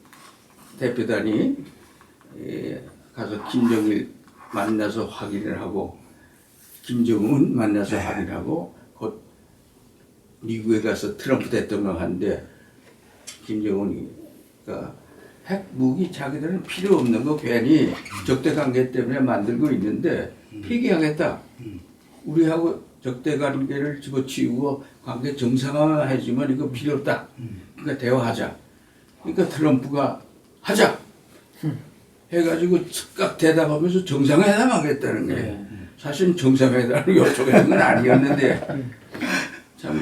대표단이 가서 김정일 만나서 확인을 하고 김정은 만나서 확인하고 곧 미국에 가서 트럼프 대통령한테 김정은이가 핵 무기 자기들은 필요 없는 거 괜히 적대 관계 때문에 만들고 있는데 폐기하겠다. 우리하고 적대 관계를 집어치우고 관계 정상화해주면 이거 필요 없다. 그러니까 대화하자. 그러니까 트럼프가 하자. 해가지고 즉각 대답하면서 정상회담 하겠다는 거예요. 사실 정상회담을 요청한 건 아니었는데 참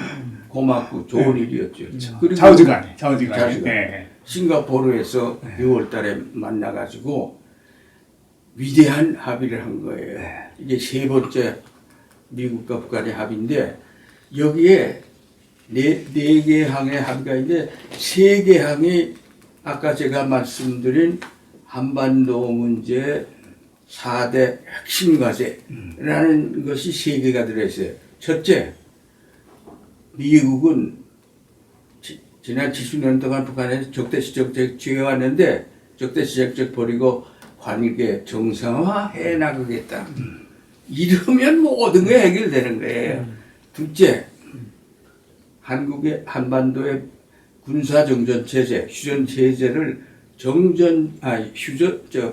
고맙고 좋은 일이었죠. 그리고 좌우지간에. 좌우지간에. 네. 싱가포르에서 6월 달에 만나가지고 위대한 합의를 한 거예요. 이게 세 번째 미국과 북한의 합의인데 여기에 네 개 항의 합의가 있는데 세 개 항이 아까 제가 말씀드린 한반도 문제 4대 핵심 과제라는 것이 세 개가 들어있어요. 첫째, 미국은 지난 70년 동안 북한에서 적대시적 정책 취해왔는데 적대시적 정책 버리고 관계 정상화해 나가겠다. 이러면 모든 게 해결되는 거예요. 둘째, 한국의 한반도의 군사정전 체제, 휴전 체제를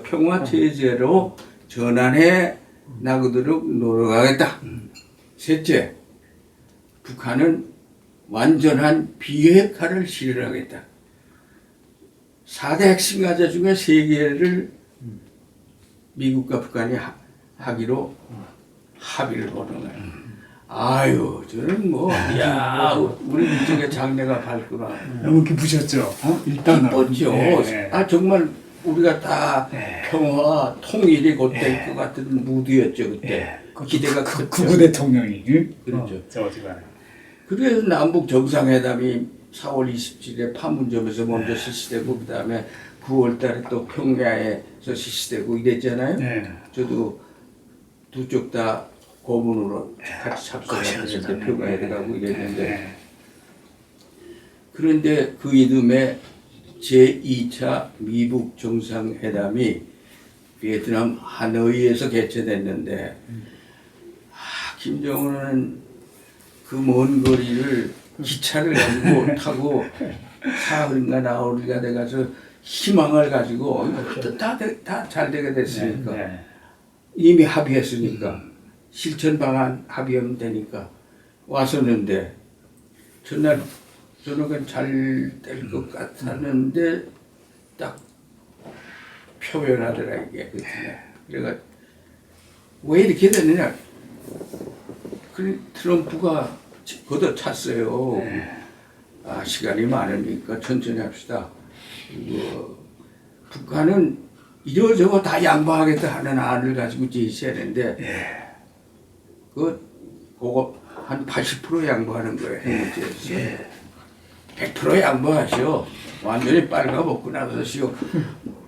평화 체제로 전환해 나가도록 노력하겠다. 셋째, 북한은 완전한 비핵화를 실현하겠다. 4대 핵심 과제 중에 3개를 미국과 북한이 하기로 합의를 보는 거예요. 아유, 저는 야, 우리 이쪽에 장래가 밝구나. 너무 기쁘셨죠? 일단은. 기뻤죠. 네. 정말 우리가 다 네. 평화, 통일이 곧 될 것 같은 무드였죠, 그때. 네. 기대가 컸죠. 구구 대통령이. 그렇죠. 좌우지간에. 그래서 남북 정상회담이 4월 27일에 판문점에서 먼저 실시되고 그 다음에 9월 달에 또 평야에서 실시되고 이랬잖아요. 네. 저도 두 쪽 다 고문으로 같이 참석해서 대표가 해가고 이랬는데 네. 그런데 그 이듬해 제2차 미북 정상회담이 베트남 하노이에서 개최됐는데 김정은은 그 먼 거리를 기차를 가지고 타고 사흘인가 나흘인가 돼가서 희망을 가지고 다 잘 되게 됐으니까 네. 이미 합의했으니까 실천 방안 합의하면 되니까 왔었는데 전날 저녁엔 잘 될 것 같았는데 딱 표현하더라 이게. 그래가 왜 이렇게 됐느냐. 그 트럼프가 걷어찼어요. 시간이 많으니까 천천히 합시다. 북한은 이러저러 다 양보하겠다 하는 안을 가지고 제시했는데 그거 한 80% 양보하는 거예요. 해무제에서. 100% 양보하시오. 완전히 빨가먹고 나서시오.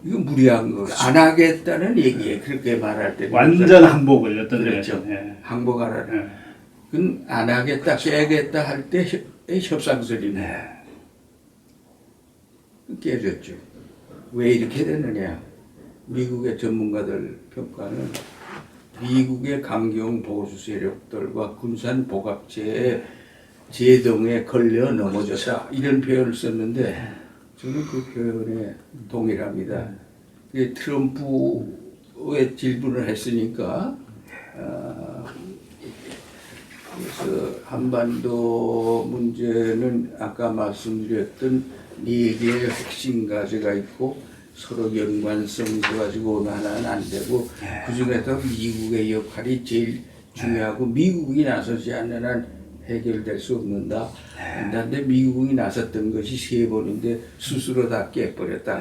이거 무리한 거. 안 하겠다는 얘기에 그렇게 말할 때 완전 항복을 어떤 그렇죠. 네. 항복하라는. 그건 안 하겠다, 깨겠다 할 때 협상설이네. 깨졌죠. 왜 이렇게 됐느냐. 미국의 전문가들 평가는 미국의 강경 보수 세력들과 군산 복합체의 제동에 걸려 넘어졌다. 이런 표현을 썼는데 저는 그 표현에 동일합니다. 트럼프의 질문을 했으니까 그래서 한반도 문제는 아까 말씀드렸던 4개의 핵심 과제가 있고 서로 연관성 가지고 하나는 안 되고 그중에서 미국의 역할이 제일 중요하고 미국이 나서지 않는 한 해결될 수 없는다. 그런데 미국이 나섰던 것이 3번인데 스스로 다 깨버렸다.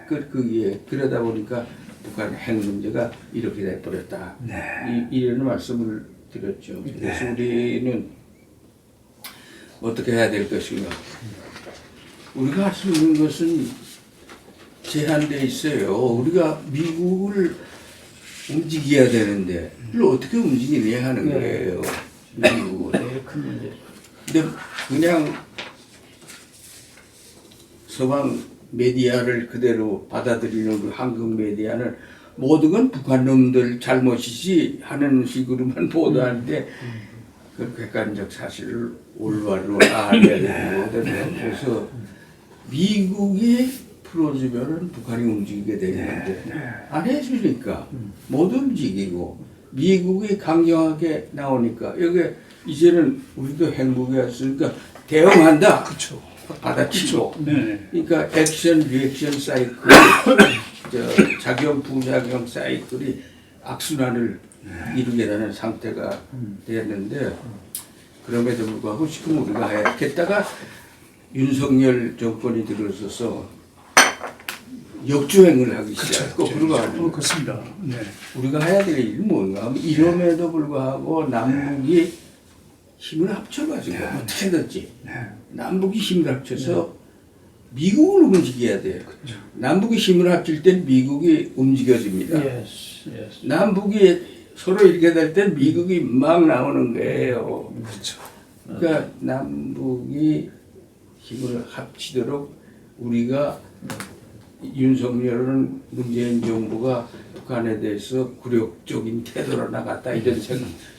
그러다 보니까 북한 핵 문제가 이렇게 돼버렸다. 네. 이런 말씀을 드렸죠. 그래서 우리는 어떻게 해야 될 것인가. 우리가 할 수 있는 것은 제한돼 있어요. 우리가 미국을 움직여야 되는데 그걸 어떻게 움직이느냐 하는 거예요. 미국은. 제일 큰 문제. 근데 그냥 서방 메디아를 그대로 받아들이는 그 한국 메디아는 모든 건 북한 놈들 잘못이지 하는 식으로만 보도하는데 그 객관적 사실을 올바로 알아야 되거든요. 그래서 미국이 풀어주면은 북한이 움직이게 되는데 안 해주니까 못 움직이고 미국이 강경하게 나오니까 여기 이제는 우리도 행복이었으니까 대응한다. 그렇죠. 받아치고. 네. 그러니까 액션 리액션 사이클, 작용 부작용 사이클이 악순환을 이루게 되는 상태가 되었는데 그럼에도 불구하고 지금 우리가 했다가 윤석열 정권이 들어서서 역주행을 하기 시작했고 그러고 그렇습니다. 네. 우리가 해야 될 일이 뭔가 하면 이럼에도 불구하고 남북이 힘을 합쳐가지고 어떻게든지 남북이 힘을 합쳐서 미국을 움직여야 돼요. 남북이 힘을 합칠 땐 미국이 움직여집니다. Yes, yes. 남북이 서로 이렇게 될 땐 미국이 막 나오는 거예요. 그렇죠. 그러니까 남북이 힘을 합치도록 우리가 윤석열은 문재인 정부가 북한에 대해서 굴욕적인 태도로 나갔다 이런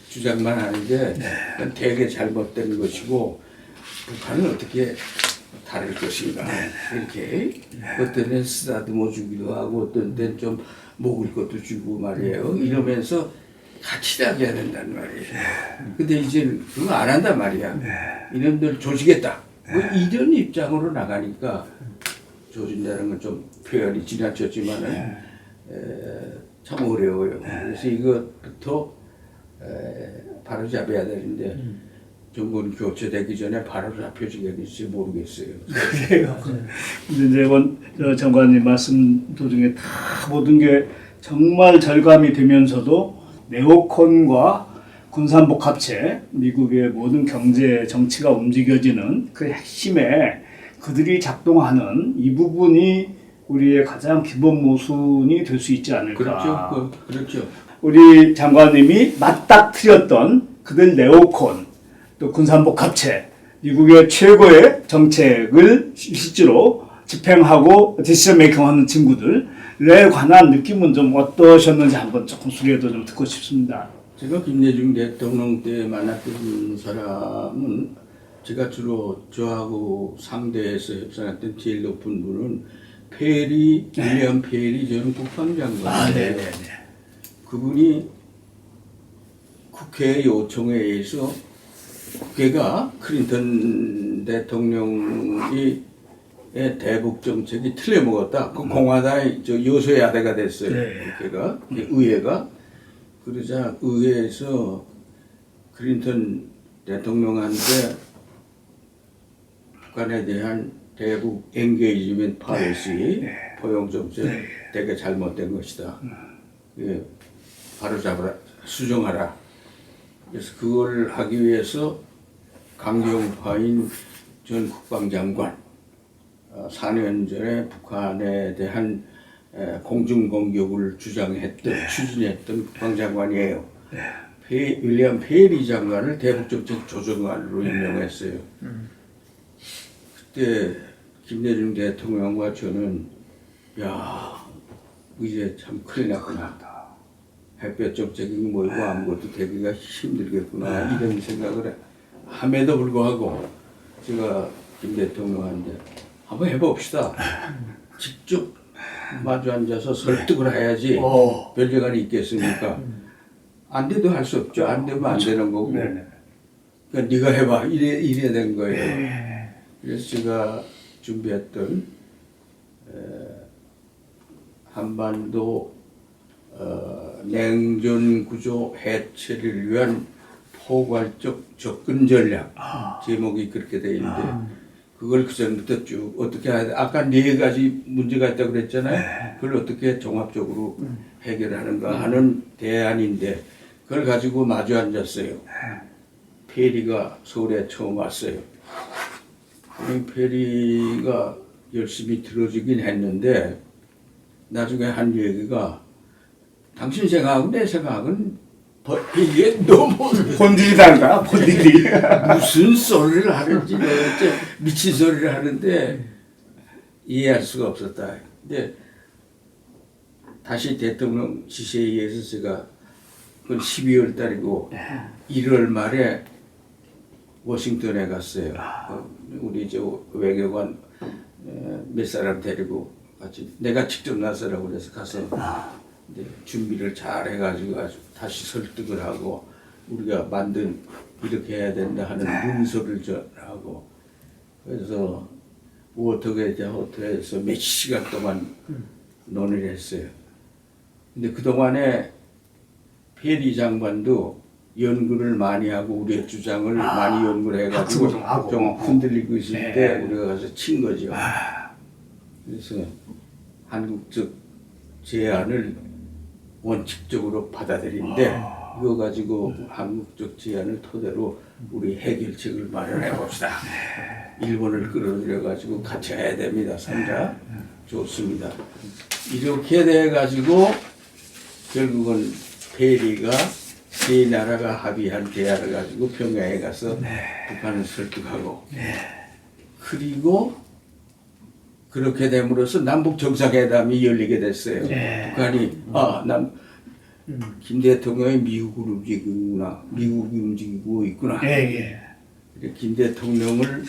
주장만 하는데 그건 되게 잘못된 것이고 북한은 어떻게 다룰 것인가 이렇게 어떤 때는 쓰다듬어 주기도 하고 어떤 때는 좀 먹을 것도 주고 말이에요. 이러면서 같이 다겨야 된단 말이에요. 근데 이제는 그거 안 한단 말이야. 이놈들 조지겠다. 뭐 이런 입장으로 나가니까 조진다는 건 좀 표현이 지나쳤지만은 참 어려워요. 그래서 이것부터 바로 잡아야 되는데 정권 교체되기 전에 바로 잡혀지겠는지 모르겠어요. 그래요. 근데 이제 장관님 말씀 도중에 다 모든 게 정말 절감이 되면서도 네오콘과 군산복 합체, 미국의 모든 경제 정치가 움직여지는 그 핵심에 그들이 작동하는 이 부분이 우리의 가장 기본 모순이 될 수 있지 않을까. 그렇죠. 그렇죠. 우리 장관님이 맞닥뜨렸던 그들 네오콘, 또 군산복 합체, 미국의 최고의 정책을 실제로 집행하고 디시전 메이킹하는 친구들에 관한 느낌은 좀 어떠셨는지 한번 조금 소개도 좀 듣고 싶습니다. 제가 김대중 대통령 때 만났던 사람은 제가 주로 저하고 상대에서 협상했던 제일 높은 분은 윌리엄 페리 전 국방장관인데 그분이 국회 요청에 의해서 국회가 클린턴 대통령이 대북 정책이 틀려먹었다. 그 공화당이 여소야대가 됐어요. 국회가 의회가 그러자 의회에서 클린턴 대통령한테 북한에 대한 대북 엔게이지먼트 파리시 포용 정책 되게 잘못된 것이다. 예, 바로 잡아라, 수정하라. 그래서 그걸 하기 위해서 강경파인 전 국방장관 4년 전에 북한에 대한 공중공격을 주장했던 추진했던 국방장관이에요. 윌리엄 페리 장관을 대북정책 조정관으로 임명했어요. 그때 김대중 대통령과 저는 야 이제 참 큰일 났구나. 햇볕 정책이 뭐이고 아무것도 되기가 힘들겠구나 이런 생각을 함에도 불구하고 제가 김 대통령한테 한번 해봅시다. 직접 마주 앉아서 설득을 해야지 별개관이 있겠습니까? 안 돼도 할 수 없죠. 안 되면 안 되는 거고. 그러니까 네가 해봐 이래 된 거예요. 그래서 제가 준비했던 한반도 냉전 구조 해체를 위한 포괄적 접근 전략 제목이 그렇게 되어 있는데 그걸 그 전부터 쭉 어떻게 아까 4가지 문제가 있다고 그랬잖아요. 그걸 어떻게 종합적으로 해결하는가 하는 대안인데 그걸 가지고 마주 앉았어요. 페리가 서울에 처음 왔어요. 페리가 열심히 들어주긴 했는데 나중에 한 얘기가 당신 생각하고 내 생각은 이게 너무 본질이 다른가? 본질이. 무슨 소리를 하는지 도대체 미친 소리를 하는데 이해할 수가 없었다. 근데 다시 대통령 지시에 의해서 제가 그건 12월 달이고 1월 말에 워싱턴에 갔어요. 우리 저 외교관 몇 사람 데리고 같이 내가 직접 나서라고 그래서 가서 이제 준비를 잘 해가지고 아주 다시 설득을 하고 우리가 만든 이렇게 해야 된다 하는 문서를 전하고 그래서 어떻게 해서 몇 시간 동안 논의를 했어요. 근데 그동안에 페리 장관도 연구를 많이 하고 우리의 주장을 많이 연구를 해가지고 학습을 좀 하고. 좀 흔들리고 있을 네. 때 우리가 가서 친 거죠. 그래서 한국 측 제안을 원칙적으로 받아들인데 이거 가지고 한국 쪽 제안을 토대로 우리 해결책을 마련해 봅시다. 일본을 끌어들여 가지고 같이 해야 됩니다. 3자 좋습니다. 이렇게 돼 가지고 결국은 페리가 세 나라가 합의한 대안을 가지고 평양에 가서 북한을 설득하고 그리고 그렇게 됨으로써 남북 정상회담이 열리게 됐어요. 북한이 김 대통령이 미국을 움직이구나, 미국이 움직이고 있구나. 김 대통령을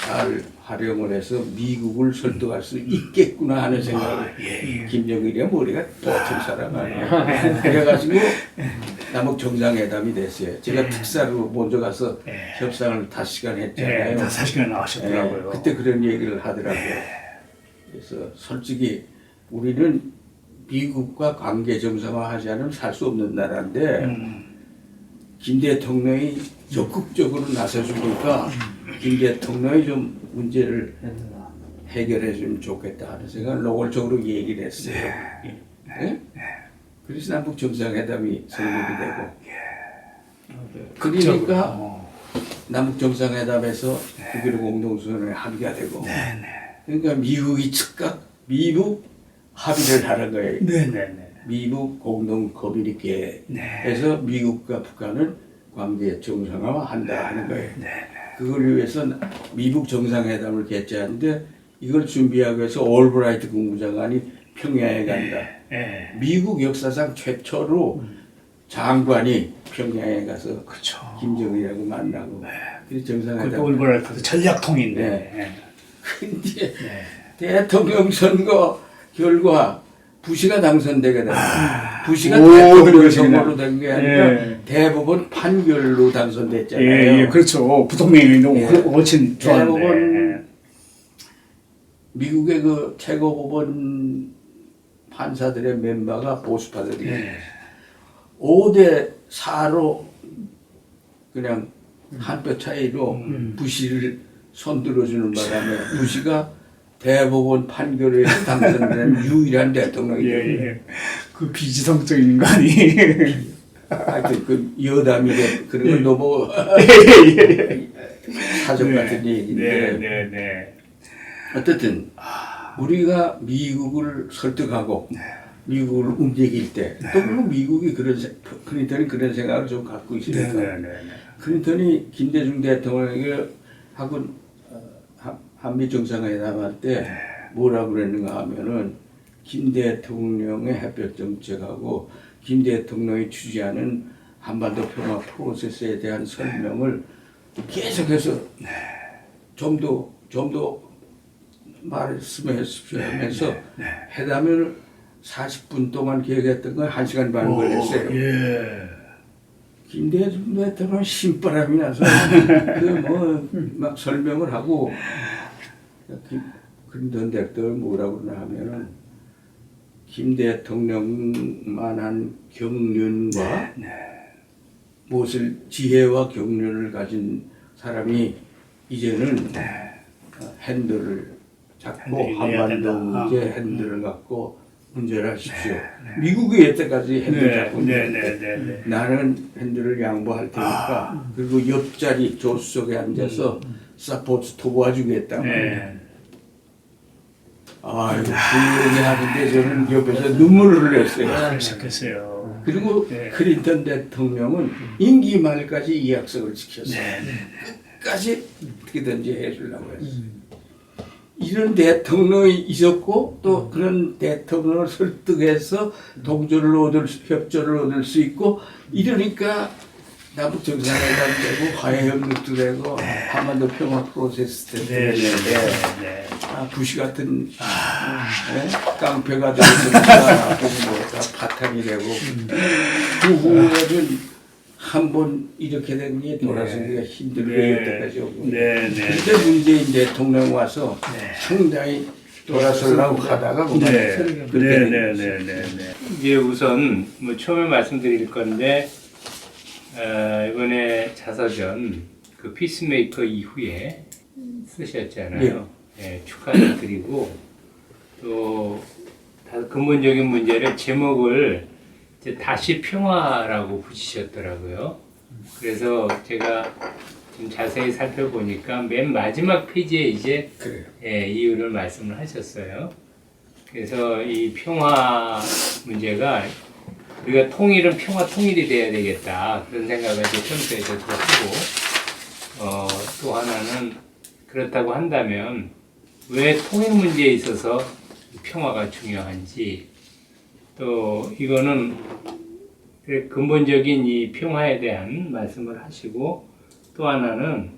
잘 활용을 해서 미국을 설득할 수 있겠구나 하는 생각을 김정일이야 머리가 똑같은 사람 아니야. 그래가지고 남북 정상회담이 됐어요. 제가 특사로 먼저 가서 협상을 5시간 했잖아요. 5시간 나오셨더라고요. 그때 그런 얘기를 하더라고요. 그래서 솔직히 우리는 미국과 관계 정상화하지 않으면 살 수 없는 나라인데 김 대통령이 적극적으로 나서주니까 김 대통령이 좀 문제를 해결해 주면 좋겠다 하는 생각을 노골적으로 얘기를 했어요. 네? 그래서 남북 정상회담이 성립이 되고 그러니까 남북 정상회담에서 9.15 공동선언에 합의가 되고 그러니까 미국이 즉각 미국 합의를 하는 거예요. 미국 공동 커뮤니케에서 미국과 북한은 관계 정상화한다 하는 거예요. 그걸 위해서 미국 정상회담을 개최하는데 이걸 준비하기 위해서 올브라이트 국무장관이 평양에 간다. 미국 역사상 최초로 장관이 평양에 가서 김정일하고 만나고 그래서 정상회담. 올브라이트 전략통인데. 근데 대통령 선거 결과 부시가 당선되게 됐다. 부시가 대통령 선거로 된 게 아니라 대법원 판결로 당선됐잖아요. 그렇죠. 부통령이 너무 훨씬 좋았는데. 대법원 미국의 그 최고법원 판사들의 멤버가 보수파들이 5대 4로 그냥 한 표 차이로 부시를 손들어주는 바람에 부시가 대법원 판결에 당선된 유일한 대통령이에요. 그 비지성적인 인간이. 하여튼 그 여담이 그런 건 너무 사적 같은 얘기인데 어쨌든 우리가 미국을 설득하고 미국을 움직일 때 또 미국이 클린턴이 그런 생각을 좀 갖고 있으니까 클린턴이 김대중 대통령에게 하고 한미 정상회담 할 때 뭐라고 그랬는가 하면은 김 대통령의 햇볕 정책하고 김 대통령이 취재하는 한반도 평화 프로세스에 대한 설명을 계속해서 좀 더 말씀하십시오 하면서 회담을 40분 동안 계획했던 건 1시간 반 걸렸어요. 김대중 대통령 신바람이 나서 막 설명을 하고 클린턴 대통령이 뭐라고 그러나 하면은 김 대통령만한 경륜과 무엇을 지혜와 경륜을 가진 사람이 이제는 핸들을 잡고 핸들이 내야 한반도 된다. 문제 핸들을 갖고 문제를 하십시오. 미국이 여태까지 핸들 잡고 있는데 네. 나는 핸들을 양보할 테니까 그리고 옆자리 조수석에 앉아서 서포트 도와주겠다. 네. 아이고 그 얘기 하는데 저는 옆에서 눈물을 흘렸어요. 그러셨겠어요. 그리고 네. 클린턴 대통령은 임기 말까지 이 약속을 지켰어요. 끝까지 어떻게든지 해주려고 했어요. 이런 대통령이 있었고 또 그런 대통령을 설득해서 협조를 얻을 수 있고 이러니까 남북 정상회담 되고 화해 협력도 되고 한반도 평화 프로세스 되는데 부시 같은 깡패가 되니까 뭐다 파탄이 되고 그 후에는 한 번 이렇게 된 게 돌아서기가 힘들게 여태까지 오고 근데 문재인 대통령 와서 상당히 돌아서려고 하다가 그만 이제 우선 뭐 처음에 말씀드릴 건데 이번에 자서전 그 피스메이커 이후에 쓰셨잖아요. 예, 축하를 드리고 또 근본적인 문제를 제목을 이제 다시 평화라고 붙이셨더라고요. 그래서 제가 좀 자세히 살펴보니까 맨 마지막 페이지에 이제 이유를 말씀을 하셨어요. 그래서 이 평화 문제가 우리가 통일은 평화 통일이 돼야 되겠다 그런 생각을 이제 처음부터 하고 또 하나는 그렇다고 한다면 왜 통일 문제에 있어서 평화가 중요한지 또 이거는 근본적인 이 평화에 대한 말씀을 하시고 또 하나는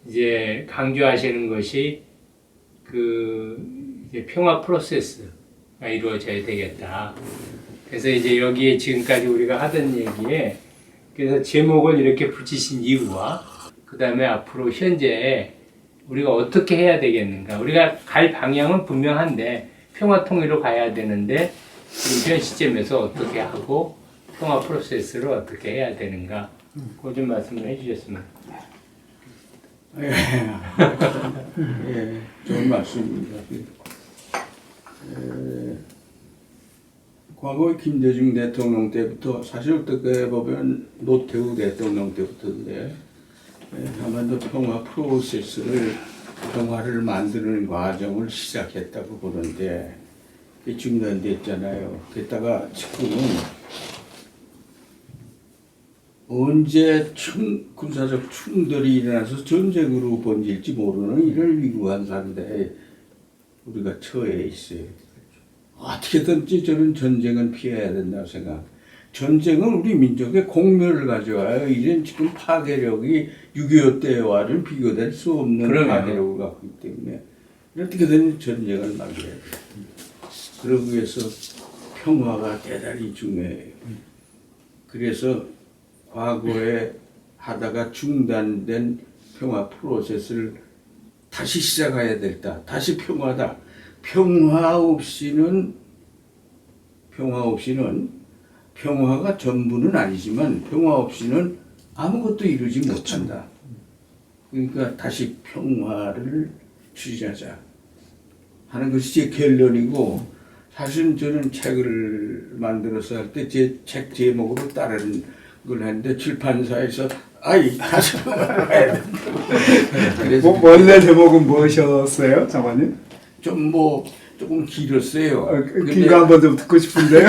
이제 강조하시는 것이 그 이제 평화 프로세스가 이루어져야 되겠다. 그래서 이제 여기에 지금까지 우리가 하던 얘기에 그래서 제목을 이렇게 붙이신 이유와 그 다음에 앞으로 현재 우리가 어떻게 해야 되겠는가. 우리가 갈 방향은 분명한데 평화 통일로 가야 되는데 지금 현 시점에서 어떻게 하고 평화 프로세스를 어떻게 해야 되는가. 그거 좀 말씀을 해주셨으면. 좋은 말씀입니다. 과거 김대중 대통령 때부터 사실 어떻게 보면 노태우 대통령 때부터인데 한반도 평화 프로세스를 평화를 만드는 과정을 시작했다고 보는데 중단됐잖아요. 게다가 지금은 언제 군사적 충돌이 일어나서 전쟁으로 번질지 모르는 이런 위급한 상태에 우리가 처해 있어요. 어떻게든지 저는 전쟁은 피해야 된다고 생각. 전쟁은 우리 민족의 공멸을 가져와요. 이젠 지금 파괴력이 6.25 때와는 비교될 수 없는 파괴력을 갖고 있기 때문에 어떻게든 전쟁을 막아야 돼요. 그러기 위해서 평화가 대단히 중요해요. 그래서 과거에 하다가 중단된 평화 프로세스를 다시 시작해야 된다. 다시 평화다. 평화 없이는 평화가 전부는 아니지만 평화 없이는 아무것도 이루지 못한다. 그러니까 다시 평화를 추진하자 하는 것이 제 결론이고 사실 저는 책을 만들어서 할 때 제 책 제목으로 다른 걸 했는데 출판사에서 다시 평화를 해야 된다. 그래서 원래 제목은 무엇이었어요, 장관님? 조금 길었어요. 긴 거 한번 좀 듣고 싶은데요.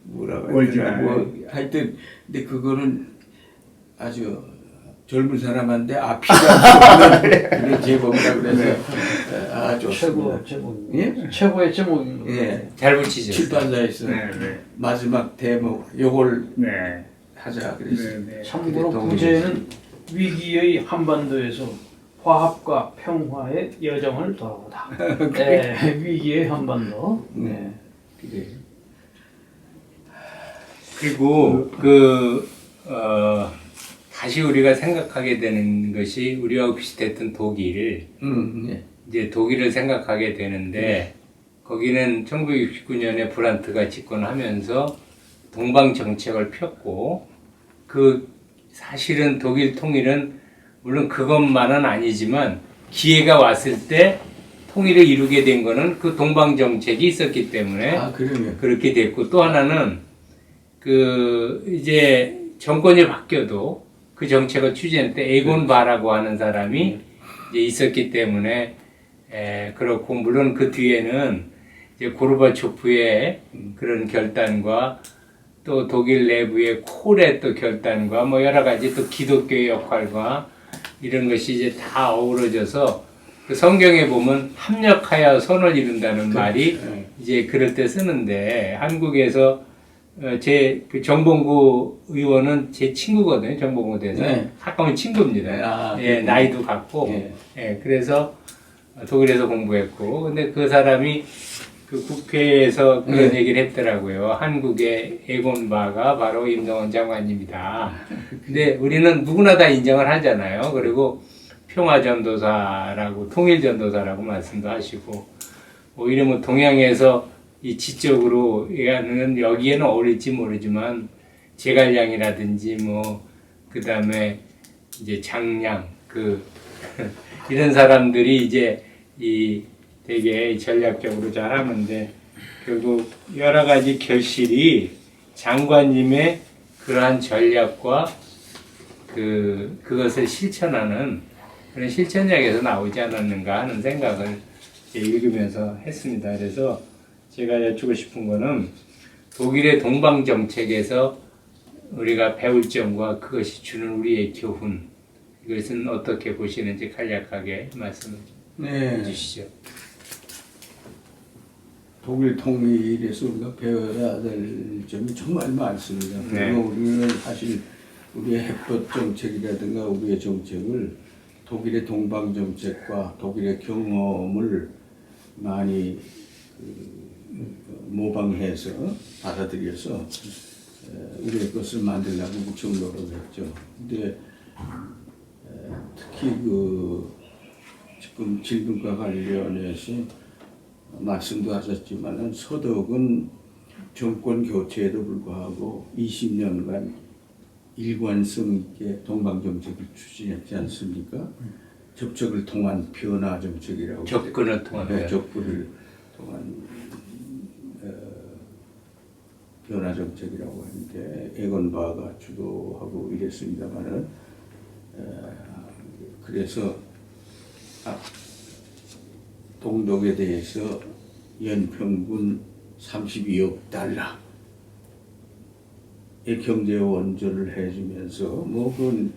뭐라고 했더라. 하여튼 근데 그거는 아주 젊은 사람한테 피가 없는 그런 제목이라고 그래서 좋습니다. 제목. 예? 최고의 제목입니다. 예. 잘 붙이셨어요. 출판사에서 마지막 대목 요걸 하자 그랬어요. 참고로 부제는 위기의 한반도에서 화합과 평화의 여정을 돌아보다. 위기의 한반도. 그래. 그리고 다시 우리가 생각하게 되는 것이 우리와 비슷했던 독일. 이제 독일을 생각하게 되는데 거기는 1969년에 브란트가 집권하면서 동방 정책을 폈고 사실은 독일 통일은 물론 그것만은 아니지만 기회가 왔을 때 통일을 이루게 된 거는 그 동방 정책이 있었기 때문에 그러면 그렇게 됐고, 또 하나는 그 이제 정권이 바뀌어도 그 정책을 추진할 때 에곤 바라고 하는 사람이 이제 있었기 때문에 그렇고, 물론 그 뒤에는 이제 고르바초프의 그런 결단과 또 독일 내부의 콜의 또 결단과 뭐 여러 가지 또 기독교의 역할과 이런 것이 이제 다 어우러져서 그 성경에 보면 합력하여 선을 이룬다는 말이 이제 그럴 때 쓰는데, 한국에서 제 그 정봉구 의원은 제 친구거든요. 정봉구 대사. 가까운 친구입니다. 나이도 같고. 그래서 독일에서 공부했고. 근데 그 사람이 그 국회에서 그런 얘기를 했더라고요. 한국의 에곤바가 바로 임성원 장관입니다. 근데 우리는 누구나 다 인정을 하잖아요. 그리고 평화전도사라고, 통일전도사라고 말씀도 하시고, 오히려 뭐 동양에서 이 지적으로 여기에는 어울릴지 모르지만 제갈량이라든지 뭐 그 다음에 이제 장량 이런 사람들이 이제 이 되게 전략적으로 잘하는데, 결국 여러 가지 결실이 장관님의 그러한 전략과 그것을 실천하는 그런 실천력에서 나오지 않았는가 하는 생각을 읽으면서 했습니다. 그래서 제가 여쭙고 싶은 거는 독일의 동방 정책에서 우리가 배울 점과 그것이 주는 우리의 교훈, 이것은 어떻게 보시는지 간략하게 말씀을 해주시죠. 독일 통일에서 우리가 배워야 될 점이 정말 많습니다. 그리고 우리는 사실 우리의 해법 정책이라든가 우리의 정책을 독일의 동방 정책과 독일의 경험을 많이 모방해서 받아들여서 우리의 것을 만들려고 무척 노력했죠. 근데 특히 지금 질문과 관련해서 말씀도 하셨지만은 서독은 정권 교체에도 불구하고 20년간 일관성 있게 동방 정책을 추진했지 않습니까? 접촉을 통한 변화 정책이라고. 접근을 통한. 접근을 통한 변화 정책이라고 하는데, 에건바가 주도하고 이랬습니다만은, 그래서 동독에 대해서 연평균 32억 달러의 경제 원조를 해주면서 뭐 그건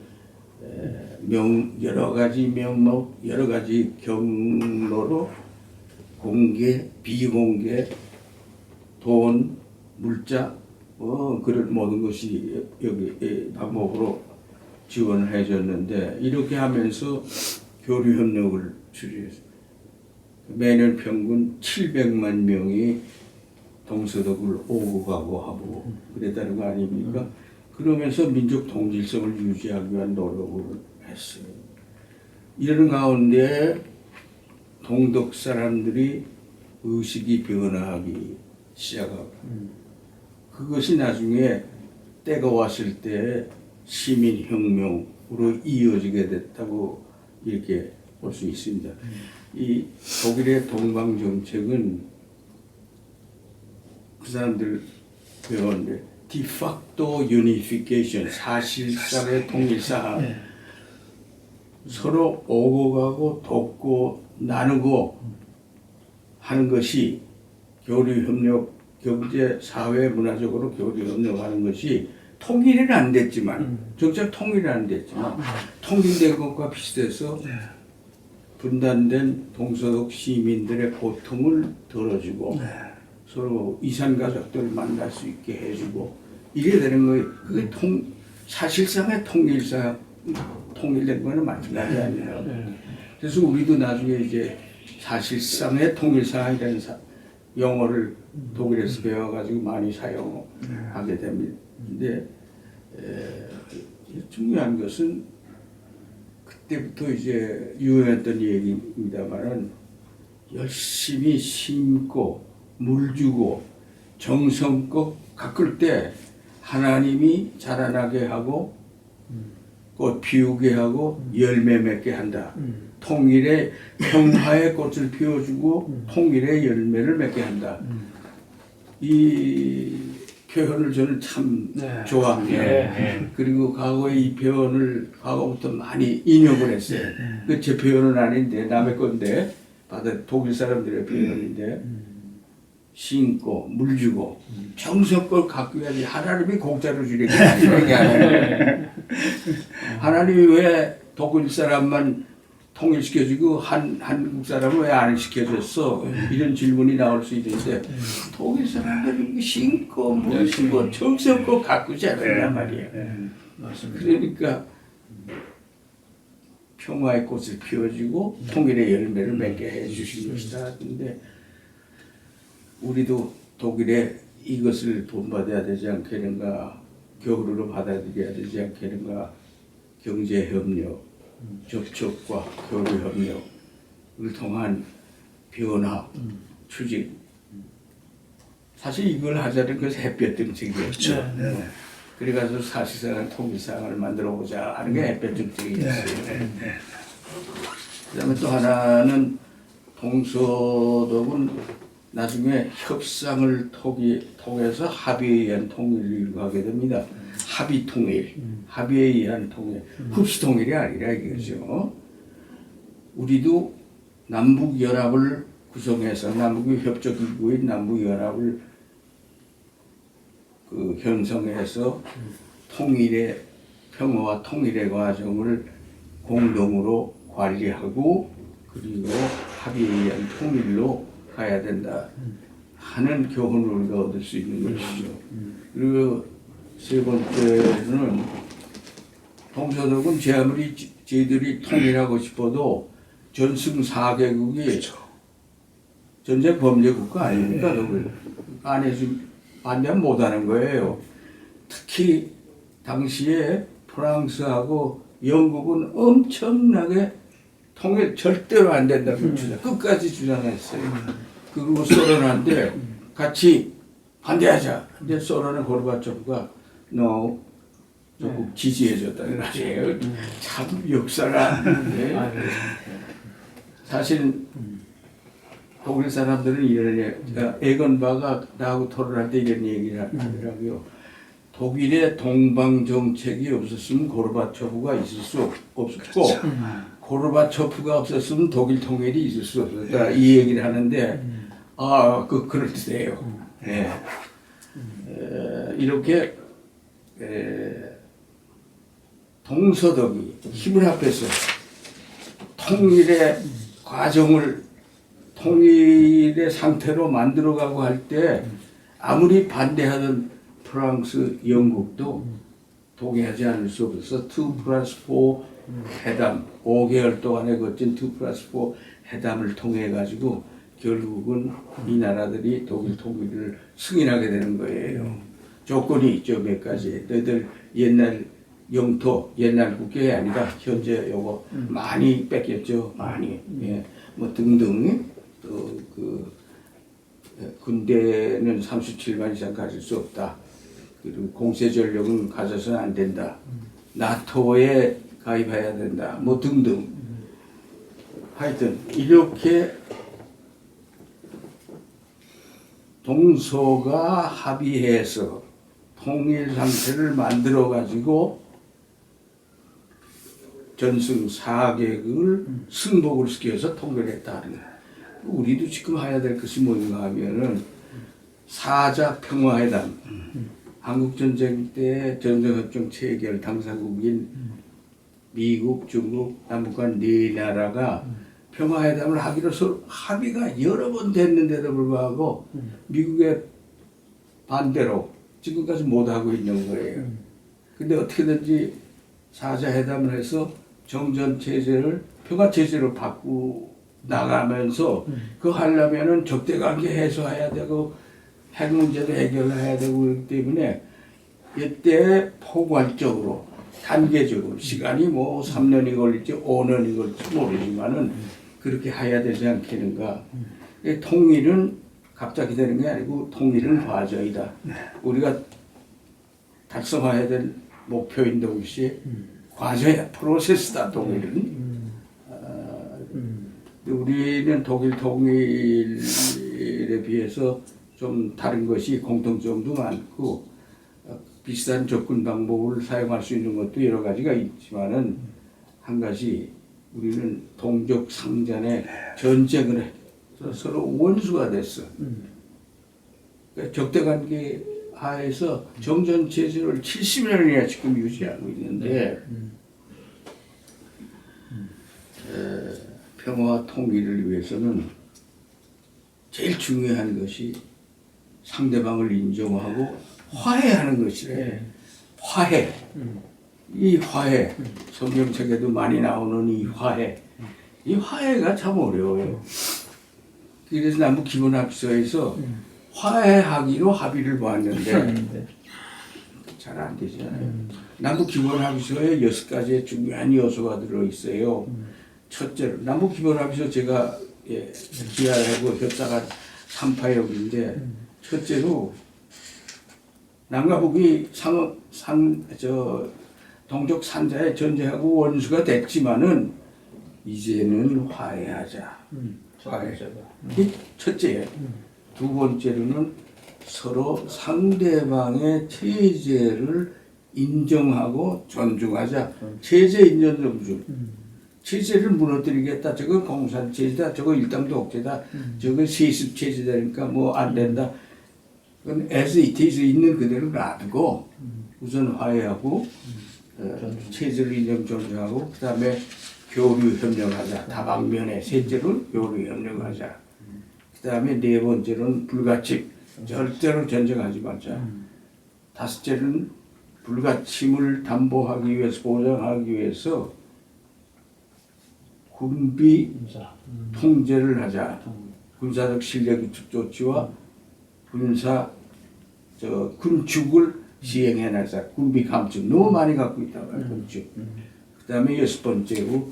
여러 가지 명목, 여러 가지 경로로 공개, 비공개, 돈, 물자, 그런 모든 것이 여기 방법으로 지원을 해줬는데, 이렇게 하면서 교류 협력을 추진했어요. 매년 평균 700만 명이 동서독을 오고 가고 하고 그랬다는 거 아닙니까? 그러면서 민족 동질성을 유지하기 위한 노력을 했어요. 이러는 가운데 동독 사람들이 의식이 변화하기 시작하고, 그것이 나중에 때가 왔을 때 시민혁명으로 이어지게 됐다고 이렇게 볼 수 있습니다. 이 독일의 동방 정책은 그 사람들 배웠는데 디facto unification, 사실상의 통일사, 서로 오고 가고 돕고 나누고 하는 것이 교류 협력, 경제, 사회, 문화적으로 교류 협력하는 것이 통일은 안 됐지만, 정작 통일은 안 됐지만 통일된 것과 비슷해서 분단된 동서독 시민들의 고통을 덜어주고 서로 이산가족들 만날 수 있게 해주고 이래 되는 거예요. 그게 사실상의 통일된 거는 마찬가지 아니에요. 그래서 우리도 나중에 이제 사실상의 통일사이라는 용어를 독일에서 배워가지고 많이 사용하게 됩니다. 근데 중요한 것은 그때부터 이제 유행했던 얘기입니다만은, 열심히 심고 물 주고 정성껏 가꿀 때 하나님이 자라나게 하고 꽃 피우게 하고 열매 맺게 한다. 통일의 평화의 꽃을 피워주고 통일의 열매를 맺게 한다. 이 표현을 저는 참 네. 좋아합니다. 네. 그리고 과거에 이 표현을 과거부터 많이 인용을 했어요. 그 제 표현은 아닌데 남의 건데 독일 사람들의 표현인데 신고 물 주고 정성껏 갖고 야지 하나님이 공짜로 주는 게 아니에요. 하나님이 왜 독일 사람만 통일시켜주고 한국 사람은 왜 안 시켜줬어? 이런 질문이 나올 수 있는데 독일 사람들은 신고 물 주고 정성껏 갖고 자란단 말이에요. 그러니까 평화의 꽃을 피워주고 통일의 열매를 맺게 해주신 것이다. 근데 우리도 독일에 이것을 본받아야 되지 않겠는가, 교류로 받아들여야 되지 않겠는가, 경제협력, 접촉과 교류협력을 통한 변화, 추진. 사실 이걸 하자는 것이 햇볕 정책이었죠. 네. 그래가지고 사실상은 통일상을 만들어보자 하는 게 햇볕 정책이었어요. 그 다음에 또 하나는 동서독은 나중에 협상을 통해서 합의에 의한 통일을 이루게 됩니다. 합의 통일, 합의에 의한 통일, 흡수 통일이 아니라 이거죠. 우리도 남북 연합을 구성해서 남북의 협적기구인 남북 연합을 형성해서 통일의 평화와 통일의 과정을 공동으로 관리하고 그리고 합의에 의한 통일로 가야 된다 하는 교훈을 우리가 얻을 수 있는 것이죠. 그리고 세 번째는 동서독은 제 아무리 저희들이 통일하고 싶어도 전승 4개국이 전쟁 범죄 국가 아닙니까? 안에 좀 반대하면 못하는 거예요. 특히 당시에 프랑스하고 영국은 엄청나게 통일 절대로 안 된다고 끝까지 주장했어요. 그리고 소련한테 같이 반대하자. 근데 소련의 고르바초프가 조금 지지해줬다는 말이에요. 참 역사가. 사실 독일 사람들은 이런 에건바가 나하고 토론할 때 이런 얘기를 하더라고요. 독일의 동방 정책이 없었으면 고르바초프가 있을 수 없었고 고르바초프가 없었으면 독일 통일이 있을 수 없었다 이 얘기를 하는데 그럴 듯해요. 이렇게 동서독이 힘을 합해서 통일의 과정을 통일의 상태로 만들어가고 할 때 아무리 반대하던 프랑스, 영국도 동의하지 않을 수 없어서 2+4 회담, 5개월 동안에 거친 2+4 회담을 통해 가지고 결국은 이 나라들이 독일 통일을 승인하게 되는 거예요. 조건이 있죠, 몇 가지. 너희들 옛날 영토, 옛날 국경이 아니라 현재 요거 많이 뺏겼죠, 많이. 뭐 등등. 또 군대는 37만 이상 가질 수 없다. 그리고 공세 전력은 가져서는 안 된다. 나토에 가입해야 된다. 뭐 등등. 하여튼 이렇게 동서가 합의해서 통일 상태를 만들어 가지고 전승 4개국을 승복을 시켜서 통일했다는 거예요. 우리도 지금 해야 될 것이 뭔가 하면은 4자 평화회담. 한국전쟁 때 전쟁협정 체결 당사국인 미국, 중국, 남북한 네 나라가 평화회담을 하기로 서로 합의가 여러 번 됐는데도 불구하고 미국의 반대로 지금까지 못하고 있는 거예요. 근데 어떻게든지 4자 회담을 해서 정전체제를 평화체제로 바꾸고 나가면서 그거 하려면은 적대관계 해소해야 되고 핵 문제도 해결해야 되고 그렇기 때문에 이때 포괄적으로 단계적으로 시간이 뭐 3년이 걸릴지 5년이 걸릴지 모르지만은 그렇게 해야 되지 않겠는가. 통일은 갑자기 되는 게 아니고 통일은 과정이다. 우리가 달성해야 될 목표인 동시에 과제 프로세스다 독일은. 우리는 독일 통일에 비해서 좀 다른 것이 공통점도 많고 비슷한 접근 방법을 사용할 수 있는 것도 여러 가지가 있지만은 한 가지 우리는 동족 상잔의 전쟁을 해서 서로 원수가 됐어. 그러니까 적대관계 하에서 정전 체제를 70년이나 지금 유지하고 있는데 평화와 통일을 위해서는 제일 중요한 것이 상대방을 인정하고 화해하는 것이래. 화해. 이 화해. 성경책에도 많이 나오는 이 화해. 이 화해가 참 어려워요. 그래서 남북 기본합의서에서 화해하기로 합의를 보았는데 잘 안 되잖아요. 남북 기본합의서에 6가지의 중요한 요소가 들어있어요. 첫째로 남북 기본합의서 제가 기하하고 협사가 3파역인데 첫째로 남과 북이 동족 산자의 전쟁하고 원수가 됐지만은 이제는 화해하자. 화해. 이게 첫째예요. 두 번째로는 서로 상대방의 체제를 인정하고 존중하자. 체제 인정 존중. 체제를 무너뜨리겠다. 저건 공산 체제다. 저거 일당 독재다. 저건 세습 체제다니까 뭐 안 된다. 그건 as it is 있는 그대로 놔두고 우선 화해하고 체제를 인정 존중하고 그 다음에 교류 협력하자. 다방면에 셋째로 교류 협력하자. 그 다음에 네 번째로는 불가침. 절대로 전쟁하지 말자. 다섯째는 불가침을 담보하기 위해서 보장하기 위해서 군비 통제를 하자. 군사적 실력 조치와 군축을 시행해 나자. 군비 감축 너무 많이 갖고 있다가 군축. 그다음에 여섯 번째로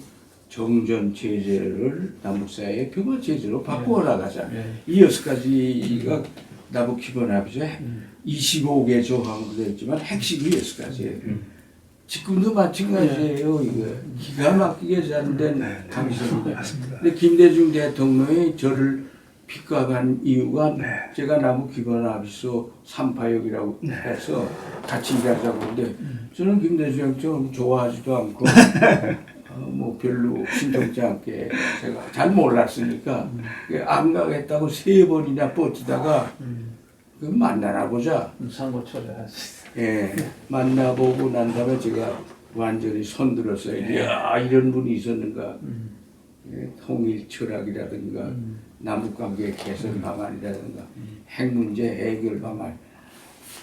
정전 체제를 남북사이의 평화 체제로 바꾸어 나가자. 이 6가지가 남북 기본 합의서에 25개 조항으로 되어 있지만 핵심이 6가지예요. 지금도 마찬가지예요. 이거 기가 막히게 잘된 합의서입니다. 근데 김대중 대통령이 저를 픽업한 이유가 제가 남북 기본 합의서 3파역이라고 해서 같이 일하자고 하는데 저는 김대중 좀 좋아하지도 않고 뭐 별로 신통치 않게 제가 잘 몰랐으니까 안 가겠다고 3번이나 뻗치다가 만나나 보자. 상고 처리하시. 예, 만나보고 난 다음에 제가 완전히 손들었어요. 이야, 이런 분이 있었는가. 통일 철학이라든가 남북관계 개선 방안이라든가 핵 문제 해결 방안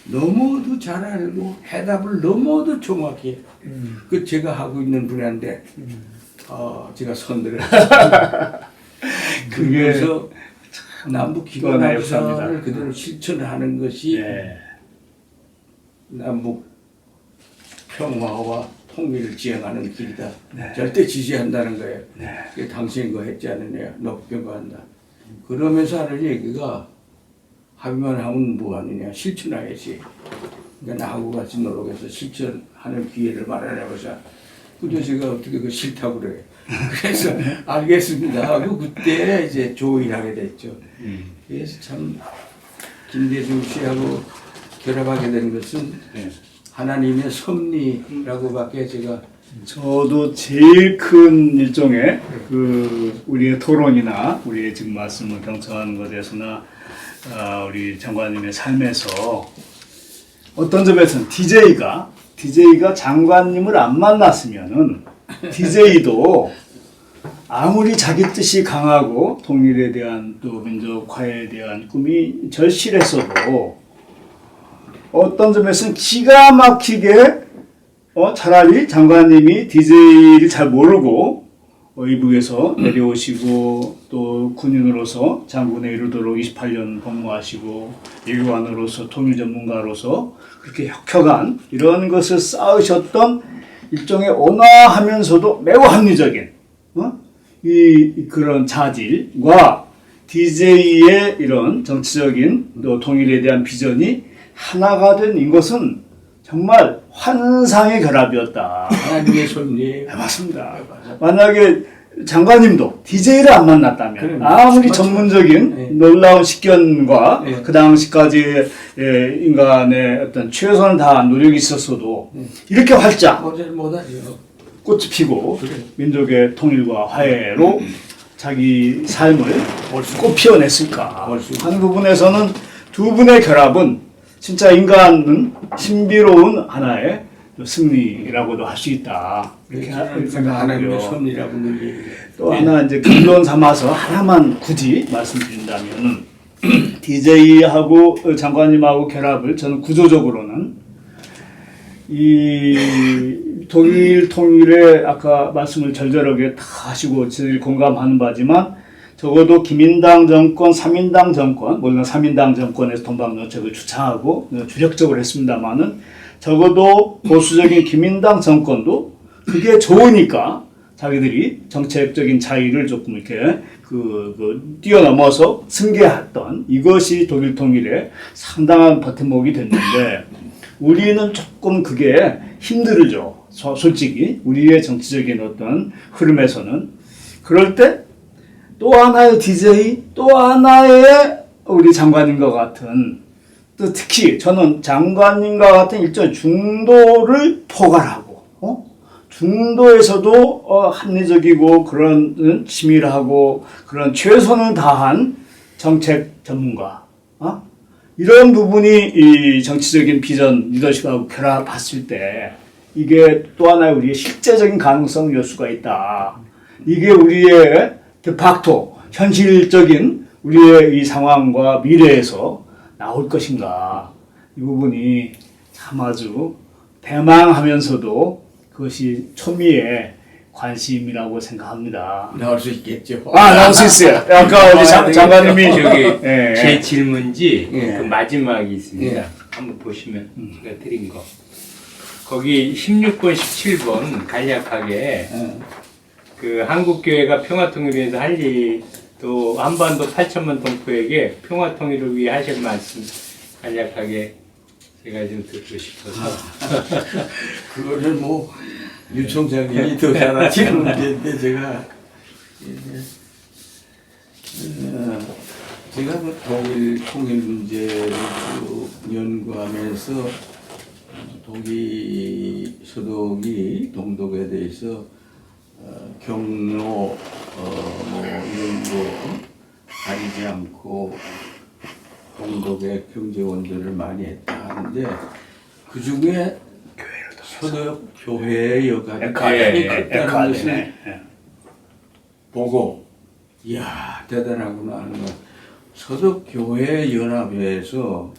너무도 잘 알고 해답을 너무도 정확히 그 제가 하고 있는 분야인데 제가 손들었어요. 그래서 남북 기본 합의서를 그대로 실천하는 것이 남북 평화와 통일을 지향하는 길이다. 절대 지지한다는 거예요. 그게 당신이 그거 했지 않느냐. 높여간다. 그러면서 하는 얘기가 합의만 하면 뭐하느냐. 실천해야지. 그러니까 나하고 같이 노력해서 실천하는 기회를 마련해보자. 근데 제가 어떻게 그 싫다고 그래요. 그래서 알겠습니다 하고 그때 이제 조인하게 됐죠. 그래서 참 김대중 씨하고 결합하게 된 것은 하나님의 섭리라고밖에 제가 저도 제일 큰 일종의 그 우리의 토론이나 우리의 지금 말씀을 경청하는 것에서나 우리 장관님의 삶에서 어떤 점에서는 DJ가 장관님을 안 만났으면은 DJ도 아무리 자기 뜻이 강하고 통일에 대한 또 민족 화해에 대한 꿈이 절실했어도 어떤 점에서는 기가 막히게 차라리 장관님이 DJ를 잘 모르고 의부에서 내려오시고 또 군인으로서 장군에 이르도록 28년 복무하시고 외교관으로서 통일 전문가로서 그렇게 혁혁한 이런 것을 쌓으셨던 일종의 온화하면서도 매우 합리적인 그런 자질과 DJ의 이런 정치적인 또 통일에 대한 비전이 하나가 된 것은 정말 환상의 결합이었다. 하나님의 섭리예요. 네, 맞습니다. 만약에 장관님도 DJ를 안 만났다면 그럼요. 아무리 맞죠. 전문적인 네. 놀라운 식견과 네. 그 당시까지 인간의 어떤 최선을 다한 노력이 있었어도 이렇게 활짝 못하죠. 꽃이 피고 그래. 민족의 통일과 화해로 자기 삶을 꼭 피워냈을까 하는 부분에서는 두 분의 결합은 진짜 인간은 신비로운 하나의 승리라고도 할 수 있다 이렇게 하나님의 생각하고요. 섭리라고 늘 얘기해요. 또 하나 이제 근본 삼아서 하나만 굳이 말씀드린다면은 DJ하고 장관님하고 결합을 저는 구조적으로는 이 독일 통일에 아까 말씀을 절절하게 다 하시고 저희 공감하는 바지만 적어도 김인당 정권, 3인당 정권, 물론 3인당 정권에서 동방정책을 주창하고 주력적으로 했습니다만은 적어도 보수적인 김인당 정권도 그게 좋으니까 자기들이 정책적인 차이를 조금 이렇게 뛰어넘어서 승계했던 이것이 독일 통일의 상당한 버팀목이 됐는데 우리는 조금 그게 힘들죠. 솔직히 우리의 정치적인 어떤 흐름에서는 그럴 때 또 하나의 DJ, 또 하나의 우리 장관님과 같은 또 특히 저는 장관님과 같은 일종의 중도를 포괄하고 중도에서도 합리적이고 그런 치밀하고 그런 최선을 다한 정책 전문가 이런 부분이 이 정치적인 비전 리더십하고 결합했을 때 이게 또 하나의 우리의 실제적인 가능성 요소가 있다. 이게 우리의 드팍토 현실적인 우리의 이 상황과 미래에서 나올 것인가 이 부분이 참 아주 대망하면서도 그것이 초미의 관심이라고 생각합니다. 나올 수 있겠죠. 나올 수 있어요. 아까 우리 장관님이 저기 예. 제 질문지 예. 그 마지막이 있습니다. 예. 한번 보시면 제가 드린 거. 거기 16번, 17번 간략하게 그 한국교회가 평화통일을 위해서 할 일, 또 한반도 8천만 동포에게 평화통일을 위해 하실 말씀 간략하게 제가 좀 듣고 싶어서. 그거는 뭐 유총장님이 더 잘 아시는 문제인데 제가 그 독일 통일 문제를 쭉 연구하면서 독일 서독이 동독에 대해서 경로 뭐 이런 거 가리지 않고 동독의 경제 원조를 많이 했다 하는데 그 중에 서독 교회의 역할이 가장 컸다는 것을 보고 이야 대단하구나 하는 거. 서독 교회 연합회에서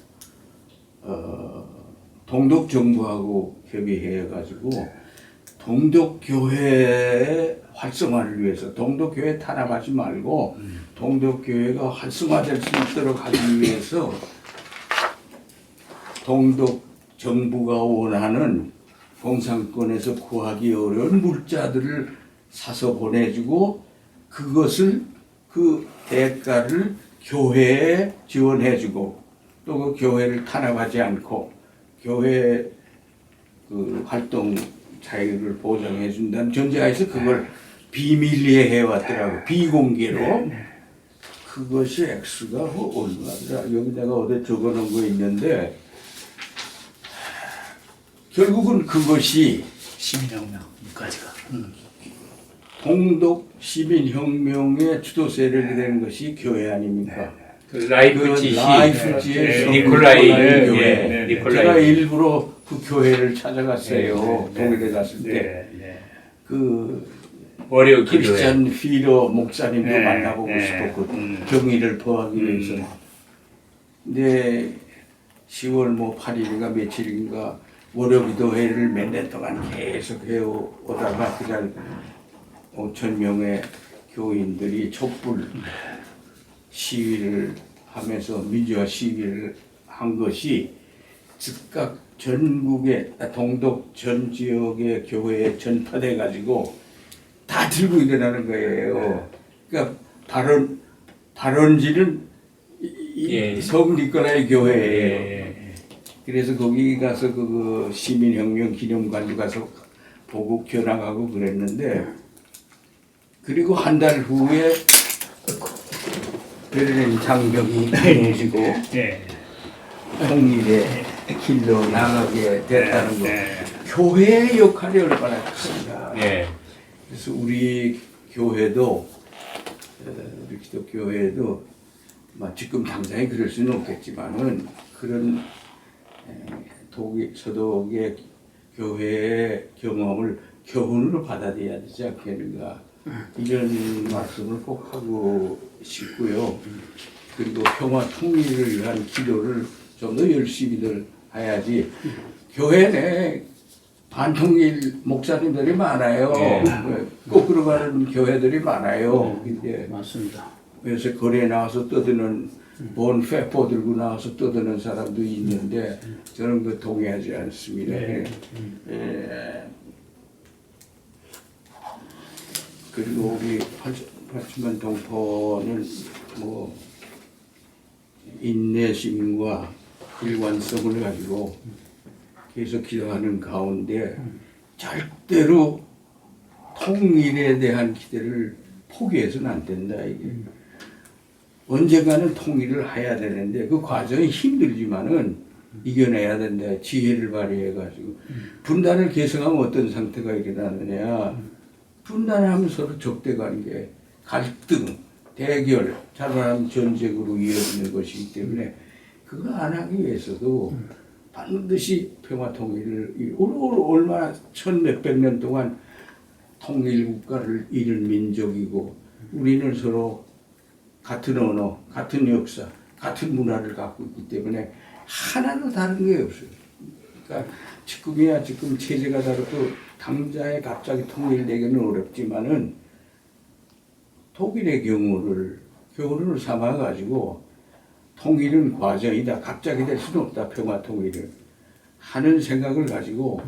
동독 정부하고 협의해 가지고 동독 교회의 활성화를 위해서 동독 교회 탄압하지 말고 동독 교회가 활성화될 수 있도록 하기 위해서 동독 정부가 원하는 공산권에서 구하기 어려운 물자들을 사서 보내주고 그것을 그 대가를 교회에 지원해주고 또 그 교회를 탄압하지 않고 교회 그 활동 자유를 보장해준다는 전제하에서 그걸 비밀리에 해왔더라고 비공개로 그것이 액수가 얼마더라 여기 내가 어디 적어놓은 거 있는데 결국은 그것이 시민혁명까지가 동독 시민혁명의 주도 세력이 된 것이 교회 아닙니까? 그 라이프치히 라이프치히의 니콜라이 교회. 니콜라이 제가 일부러 그 교회를 찾아갔어요. 독일에 갔을 때. 그 월요 기도회 크리스찬 피로 목사님도 네, 만나보고 네. 싶었거든. 경의를 표하기 위해서. 근데 10월 뭐 8일인가 며칠인가 월요기도회를 몇 년 동안 계속 해오다가 그날 5천 명의 교인들이 촛불 시위를 하면서 민주화 시위를 한 것이 즉각 전국의 동독 전 지역의 교회에 전파돼 가지고 다 들고 일어나는 거예요. 그러니까 발원지는 예. 성 니콜라이 교회예요. 그래서 거기 가서 그 시민혁명 기념관도 가서 보고 견학하고 그랬는데 그리고 한 달 후에 베를린 장벽이 무너지고 예. 통일의 길로 나가게 됐다는 거. 네. 교회의 역할이 얼마나 큽니다. 예. 그래서 우리 교회도 우리 기독교회도 지금 당장에 그럴 수는 없겠지만은 그런 서독의 교회의 경험을 교훈으로 받아들여야 되지 않겠는가 이런 말씀을 꼭 하고 싶고요. 그리고 평화 통일을 위한 기도를 좀 더 열심히들 해야지. 교회 내 반통일 목사님들이 많아요. 거꾸로 가는 교회들이 많아요. 근데 맞습니다. 요새 거리에 나와서 떠드는 본 페포 들고 나와서 떠드는 사람도 있는데 저는 그 동의하지 않습니다. 그리고 우리 팔십만 동포는 뭐 인내심과 일관성을 가지고 계속 기도하는 가운데 절대로 통일에 대한 기대를 포기해서는 안 된다. 이게 언젠가는 통일을 해야 되는데 그 과정이 힘들지만은 이겨내야 된다. 지혜를 발휘해가지고 분단을 개성하면 어떤 상태가 일어나느냐. 분단하면 서로 적대관계, 갈등, 대결, 자라나는 전쟁으로 이어지는 것이기 때문에 그거 안 하기 위해서도 반드시 평화 통일을 얼마나 천몇백 년 동안 통일 국가를 이룬 민족이고 우리는 서로 같은 언어, 같은 역사, 같은 문화를 갖고 있기 때문에 하나도 다른 게 없어요. 그러니까 지금 체제가 다르고 당장에 갑자기 통일되기는 어렵지만은 독일의 경우를 교훈을 삼아가지고 통일은 과정이다. 갑자기 될 수는 없다. 평화 통일을 하는 생각을 가지고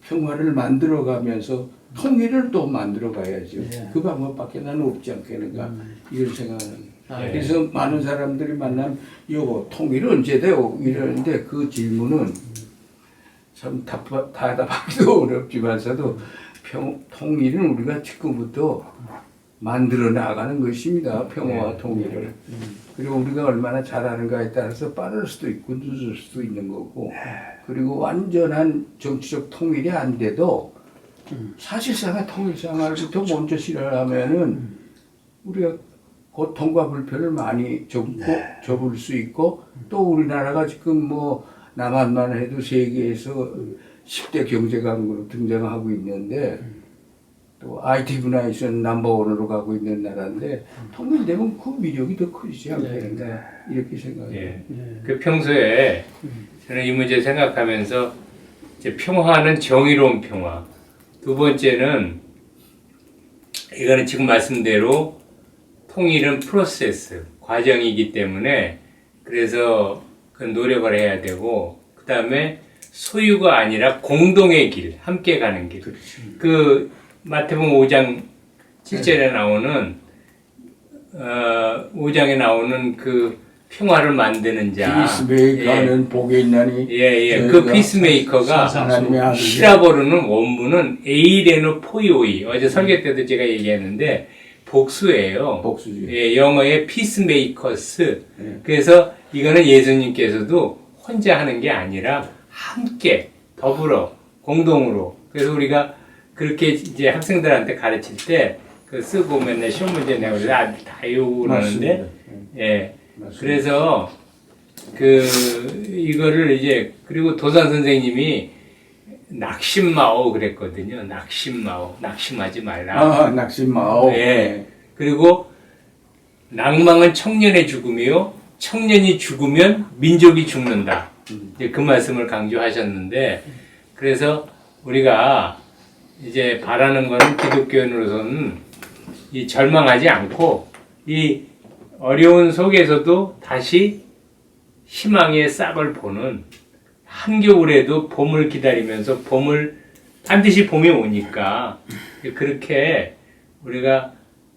평화를 만들어가면서 통일을 또 만들어가야죠. 그 방법밖에 나는 없지 않겠는가 이런 생각은. 그래서 많은 사람들이 만나면 요거 통일 언제 돼요? 이러는데 그 질문은 참 답하기도 어렵지만서도 통일은 우리가 지금부터 만들어 나가는 것입니다. 평화와 통일을. 그리고 우리가 얼마나 잘하는가에 따라서 빠를 수도 있고 늦을 수도 있는 거고 그리고 완전한 정치적 통일이 안 돼도 사실상의 통일 생활부터 먼저 실현하면은 우리가 고통과 불편을 많이 접을 수 있고 또 우리나라가 지금 뭐 남한만 해도 세계에서 10대 경제 강국으로 등장하고 있는데 또 IT 분야에서 넘버원으로 가고 있는 나라인데 통일되면 그 위력이 더 커지지 않겠는가 이렇게 생각해요. 그 평소에 저는 이 문제 생각하면서 이제 평화는 정의로운 평화. 두 번째는 이거는 지금 말씀대로 통일은 프로세스, 과정이기 때문에 그래서 그 노력을 해야 되고 그 다음에 소유가 아니라 공동의 길, 함께 가는 길. 그 마태복음 5장 7절에 나오는 5장에 나오는 그 평화를 만드는 자. 피스메이커는 복이 있나니. 그 피스메이커가 히라보르는 원문은 에이레노 포이오이. 어제 설교 때도 제가 얘기했는데 복수예요. 복수지. 영어의 피스메이커스. 그래서 이거는 예수님께서도 혼자 하는 게 아니라 함께 더불어 공동으로. 그래서 우리가 그렇게 이제 학생들한테 가르칠 때 그 쓰고 맨날 시험 문제 내고 다 외우는데 그래서 이거를 이제 그리고 도산 선생님이 낙심마오 그랬거든요. 낙심하지 말라. 낙심마오. 그리고 낭망은 청년의 죽음이요. 청년이 죽으면 민족이 죽는다. 이제 그 말씀을 강조하셨는데 그래서 우리가 이제 바라는 것은 기독교인으로서는 이 절망하지 않고 이 어려운 속에서도 다시 희망의 싹을 보는 한겨울에도 봄을 기다리면서 반드시 봄이 오니까 그렇게 우리가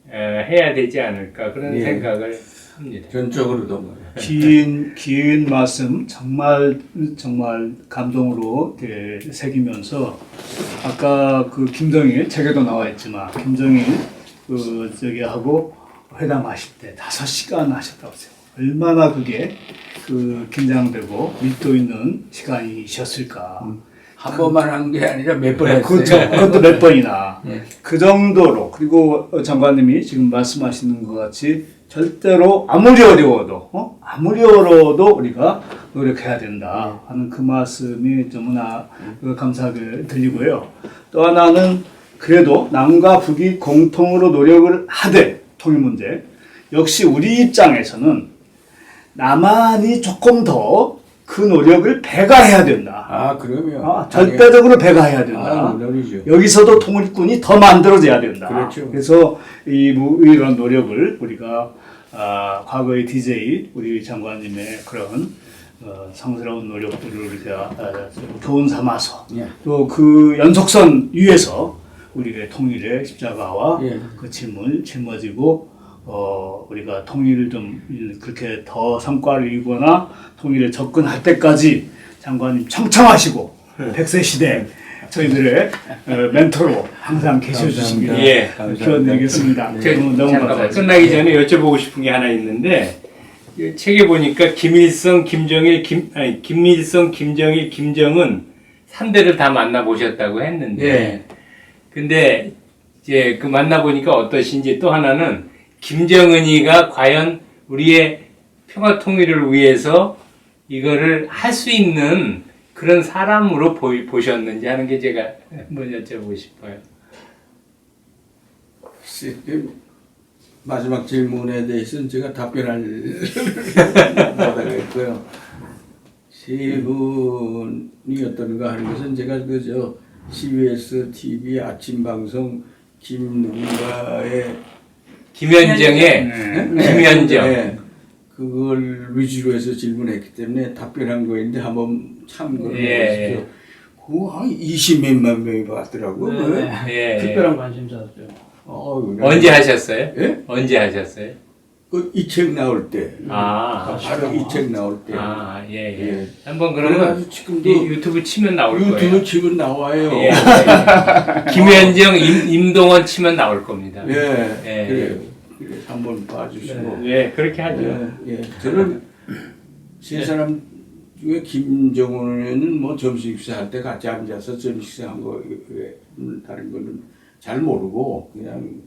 해야 되지 않을까 그런 생각을 합니다. 전적으로도 뭐. 긴 말씀 정말 감동으로 이렇게 새기면서 아까 그 김정일 책에도 나와 있지만 김정일 그 저기 하고 회담하실 때 5시간 하셨다고 하세요. 얼마나 그게 그 긴장되고 밀도 있는 시간이셨을까. 한 번만 한 게 아니라 몇 번 했어요. 그렇죠. 그것도 몇 번이나. 그 정도로. 그리고 장관님이 지금 말씀하시는 것 같이 절대로 아무리 어려워도 우리가 노력해야 된다 하는 그 말씀이 너무나 감사하게 들리고요. 또 하나는 그래도 남과 북이 공통으로 노력을 하되 통일 문제 역시 우리 입장에서는 남한이 조금 더 그 노력을 배가해야 된다. 아, 그러면. 절대적으로 배가해야 된다. 물론이죠. 여기서도 통일군이 더 만들어져야 된다. 그렇죠. 그래서 이런 노력을 우리가 과거의 DJ 우리 장관님의 그런 성스러운 노력들을 우리가 교훈 삼아서 예. 또 그 연속선 위에서 우리의 통일의 십자가와 예. 그 짐을 짊어지고 우리가 통일을 좀 그렇게 더 성과를 이루거나 통일에 접근할 때까지 장관님 청청하시고 100세 시대 저희들의 멘토로 항상 계셔주시기를 예. 기원드리겠습니다. 너무 잠깐만 감사합니다. 끝나기 전에 여쭤보고 싶은 게 하나 있는데 이 책에 보니까 김일성, 김정일, 김정은 3대를 다 만나보셨다고 했는데 예. 근데 이제 그 만나보니까 어떠신지 또 하나는 김정은이가 과연 우리의 평화 통일을 위해서 이거를 할 수 있는 그런 사람으로 보셨는지 하는 게 제가 한번 여쭤보고 싶어요. 마지막 질문에 대해서는 제가 답변할 못하겠고요. 세 분이 어떤가 하는 것은 제가 그저 CBS TV 아침 방송 김누군가의 김현정의 김현정. 네, 그걸 위주로 해서 질문했기 때문에 답변한 거인데 한번 참고를 해보십시오. 그거 한 20몇만 명이 봤더라고요. 네. 예, 예. 특별한 관심사죠. 언제 하셨어요? 예? 언제 하셨어요? 이 책 나올 때. 바로 이 책 나올 때. 예. 예. 한번 그러면 그래가지고 지금도 유튜브 치면 나올 거예요. 유튜브 치면 나와요. 예. 김현정, 임동원 치면 나올 겁니다. 예. 예. 그래요. 그래, 한번 봐주시고. 예, 그렇게 하죠. 예. 저는 세 사람 중에 김정은은 뭐 점심 식사할 때 같이 앉아서 점심 식사한 거 다른 거는 잘 모르고 그냥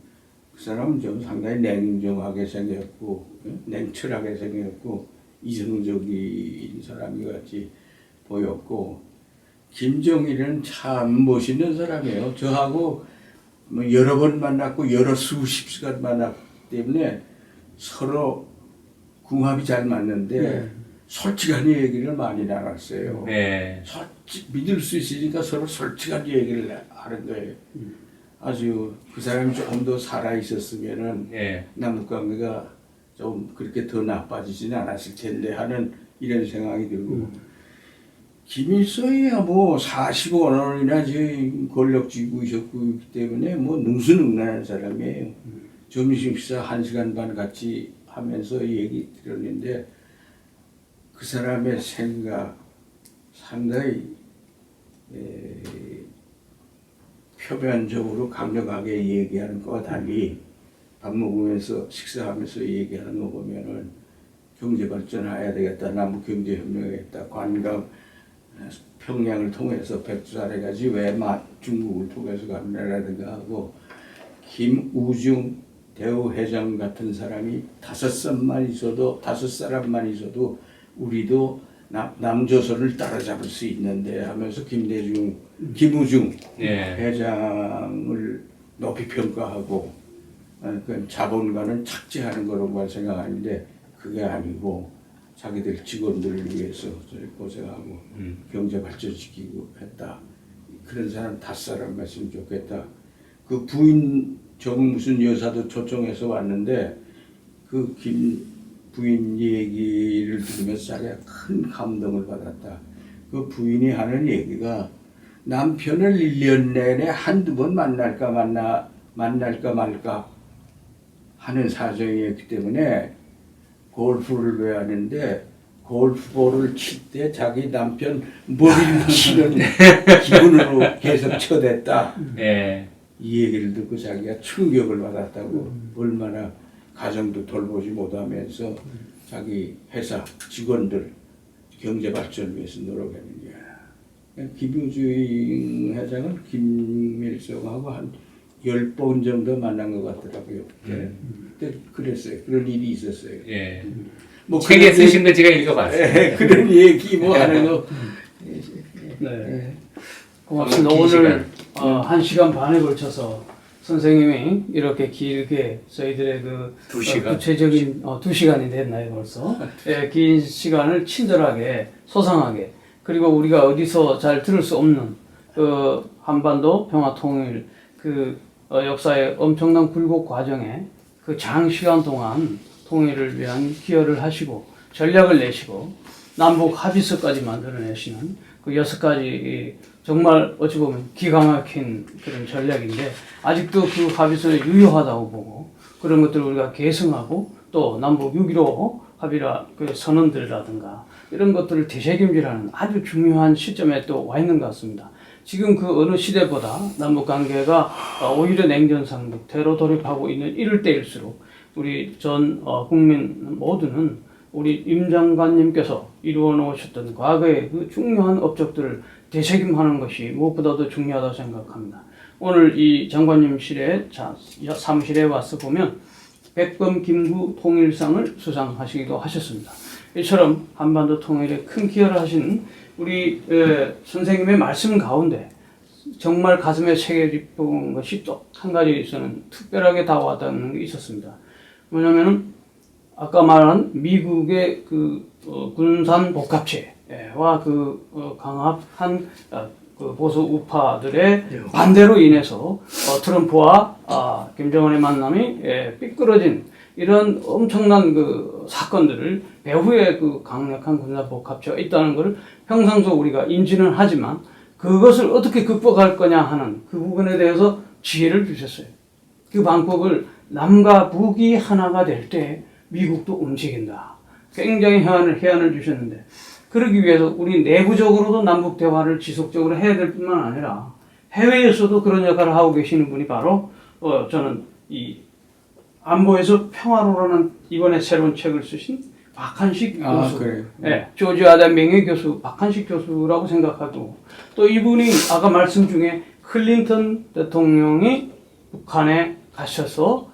그 사람은 좀 상당히 냉정하게 생겼고 냉철하게 생겼고 이성적인 사람이 같이 보였고 김정일은 참 멋있는 사람이에요. 저하고 뭐 여러 번 만났고 여러 수십 시간 만났기 때문에 서로 궁합이 잘 맞는데 솔직한 얘기를 많이 나눴어요. 네. 믿을 수 있으니까 서로 솔직한 얘기를 하는 거예요. 아주 그 사람이 조금 더 살아 있었으면은 남북 관계가 좀 그렇게 더 나빠지지는 않았을 텐데 하는 이런 생각이 들고 김일성이야 뭐 45년이나 지금 권력 쥐고 있었고 있기 때문에 뭐 능수능란한 사람이에요. 점심 식사 1시간 반 같이 하면서 얘기 들었는데 그 사람의 생각 상당히 표면적으로 강력하게 얘기하는 것과 달리 밥 먹으면서 식사하면서 얘기하는 거 보면은 경제 발전해야 되겠다, 남북 경제 협력하겠다, 관광 평양을 통해서 백두산에까지 왜 중국을 통해서 가느냐라든가 하고 김우중 대우회장 같은 사람이 5사람만 있어도 우리도 남조선을 따라잡을 수 있는데 하면서 김우중 회장을 높이 평가하고 그 자본가는 착취하는 거로만 생각하는데 그게 아니고 자기들 직원들을 위해서 고생하고 경제 발전시키고 했다. 그런 사람 5사람 했으면 좋겠다. 그 부인 무슨 여사도 초청해서 왔는데 그 부인 얘기를 들으면서 자기가 큰 감동을 받았다. 그 부인이 하는 얘기가 남편을 1년 내내 한두 번 만날까 말까 하는 사정이었기 때문에 골프를 왜 하는데 골프볼을 칠 때 자기 남편 머리를 치는 기분으로 계속 쳐댔다. 예. 이 얘기를 듣고 자기가 충격을 받았다고. 얼마나 가정도 돌보지 못하면서 자기 회사 직원들 경제 발전을 위해서 노력했느냐. 김유주인 회장은 김일성하고 한 10번 정도 만난 것 같더라고요. 그때 그랬어요. 그런 일이 있었어요. 예. 뭐 책에 그런 쓰신 거 제가 읽어봤어요. 예, 그런 얘기 뭐 하는 거. 네. 고맙습니다. 긴 오늘 시간. 1시간 반에 걸쳐서 선생님이 이렇게 길게 저희들의 그 2시간? 구체적인 2시간이 됐나요 벌써? 예, 긴 시간을 친절하게 소상하게 그리고 우리가 어디서 잘 들을 수 없는 그 한반도 평화 통일 그 역사의 엄청난 굴곡 과정에 그 장시간 동안 통일을 위한 기여를 하시고 전략을 내시고 남북 합의서까지 만들어내시는 그 6가지 정말 어찌 보면 기가 막힌 그런 전략인데 아직도 그 합의서는 유효하다고 보고 그런 것들을 우리가 계승하고 또 남북 6.15 합의라 그 선언들이라든가 이런 것들을 되새김질하는 아주 중요한 시점에 또 와 있는 것 같습니다. 지금 그 어느 시대보다 남북 관계가 오히려 냉전 상태로 돌입하고 있는 이럴 때일수록 우리 전 국민 모두는 우리 임 장관님께서 이루어 놓으셨던 과거의 그 중요한 업적들을 되새김하는 것이 무엇보다도 중요하다고 생각합니다. 오늘 이 장관님실에 사무실에 와서 보면 백범 김구 통일상을 수상하시기도 하셨습니다. 이처럼 한반도 통일에 큰 기여를 하신 우리 선생님의 말씀 가운데 정말 가슴에 새겨 깊은 것이 또 한 가지 저는 특별하게 다가왔다는 게 있었습니다. 뭐냐면은 아까 말한 미국의 그 군산 복합체와 그 강압한 그 보수 우파들의 반대로 인해서 트럼프와 김정은의 만남이 삐뚤어진 이런 엄청난 그 사건들을 배후에 그 강력한 군사 복합체가 있다는 것을 평상소 우리가 인지는 하지만 그것을 어떻게 극복할 거냐 하는 그 부분에 대해서 지혜를 주셨어요. 그 방법을 남과 북이 하나가 될 때 미국도 움직인다. 굉장히 해안을 주셨는데 그러기 위해서 우리 내부적으로도 남북 대화를 지속적으로 해야 될 뿐만 아니라 해외에서도 그런 역할을 하고 계시는 분이 바로 저는 이 안보에서 평화로라는 이번에 새로운 책을 쓰신 박한식 교수, 그래요? 네, 조지아대 명예 교수 박한식 교수라고 생각하고 또 이분이 아까 말씀 중에 클린턴 대통령이 북한에 가셔서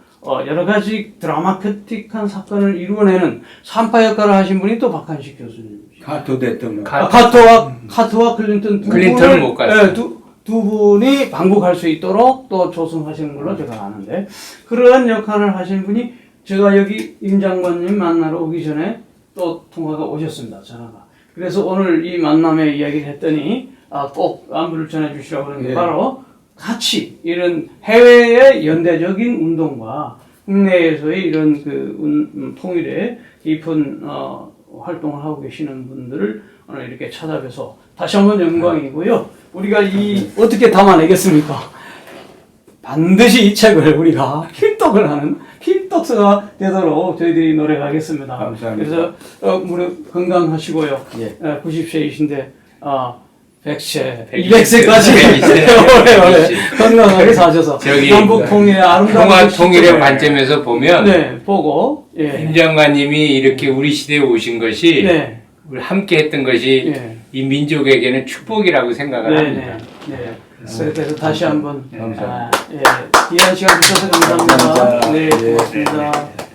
여러 가지 드라마틱한 사건을 이루어내는 산파 역할을 하신 분이 또 박한식 교수님이시죠. 카토 대통령. 카터와 클린턴 클린턴은 못 갔어요. 두 분이 방북할 수 있도록 또 조성하시는 걸로 제가 아는데 그러한 역할을 하신 분이 제가 여기 임 장관님 만나러 오기 전에 또 통화가 오셨습니다. 전화가. 그래서 오늘 이 만남에 이야기를 했더니 꼭 안부를 전해주시라고 그러는데 바로 같이 이런 해외의 연대적인 운동과 국내에서의 이런 그 통일에 깊은 활동을 하고 계시는 분들을 오늘 이렇게 찾아뵈서 다시 한번 영광이고요. 우리가 어떻게 담아내겠습니까? 반드시 이 책을 우리가 필독을 하는 필독서가 되도록 저희들이 노력하겠습니다. 감사합니다. 그래서 무릎 건강하시고요. 예. 90세이신데 100세, 200세, 200세까지 오래오래 건강하게 사셔서 남북 통일의 아름다운 평화 통일의 관점에서 보면 네, 보고 임 장관님이 이렇게 우리 시대에 오신 것이 네. 우리 함께 했던 것이 이 민족에게는 축복이라고 생각을 합니다. 네. 그래서 다시 한번 감사합니다. 귀한 시간 주셔서 감사합니다. 감사합니다. 네, 예. 고맙습니다.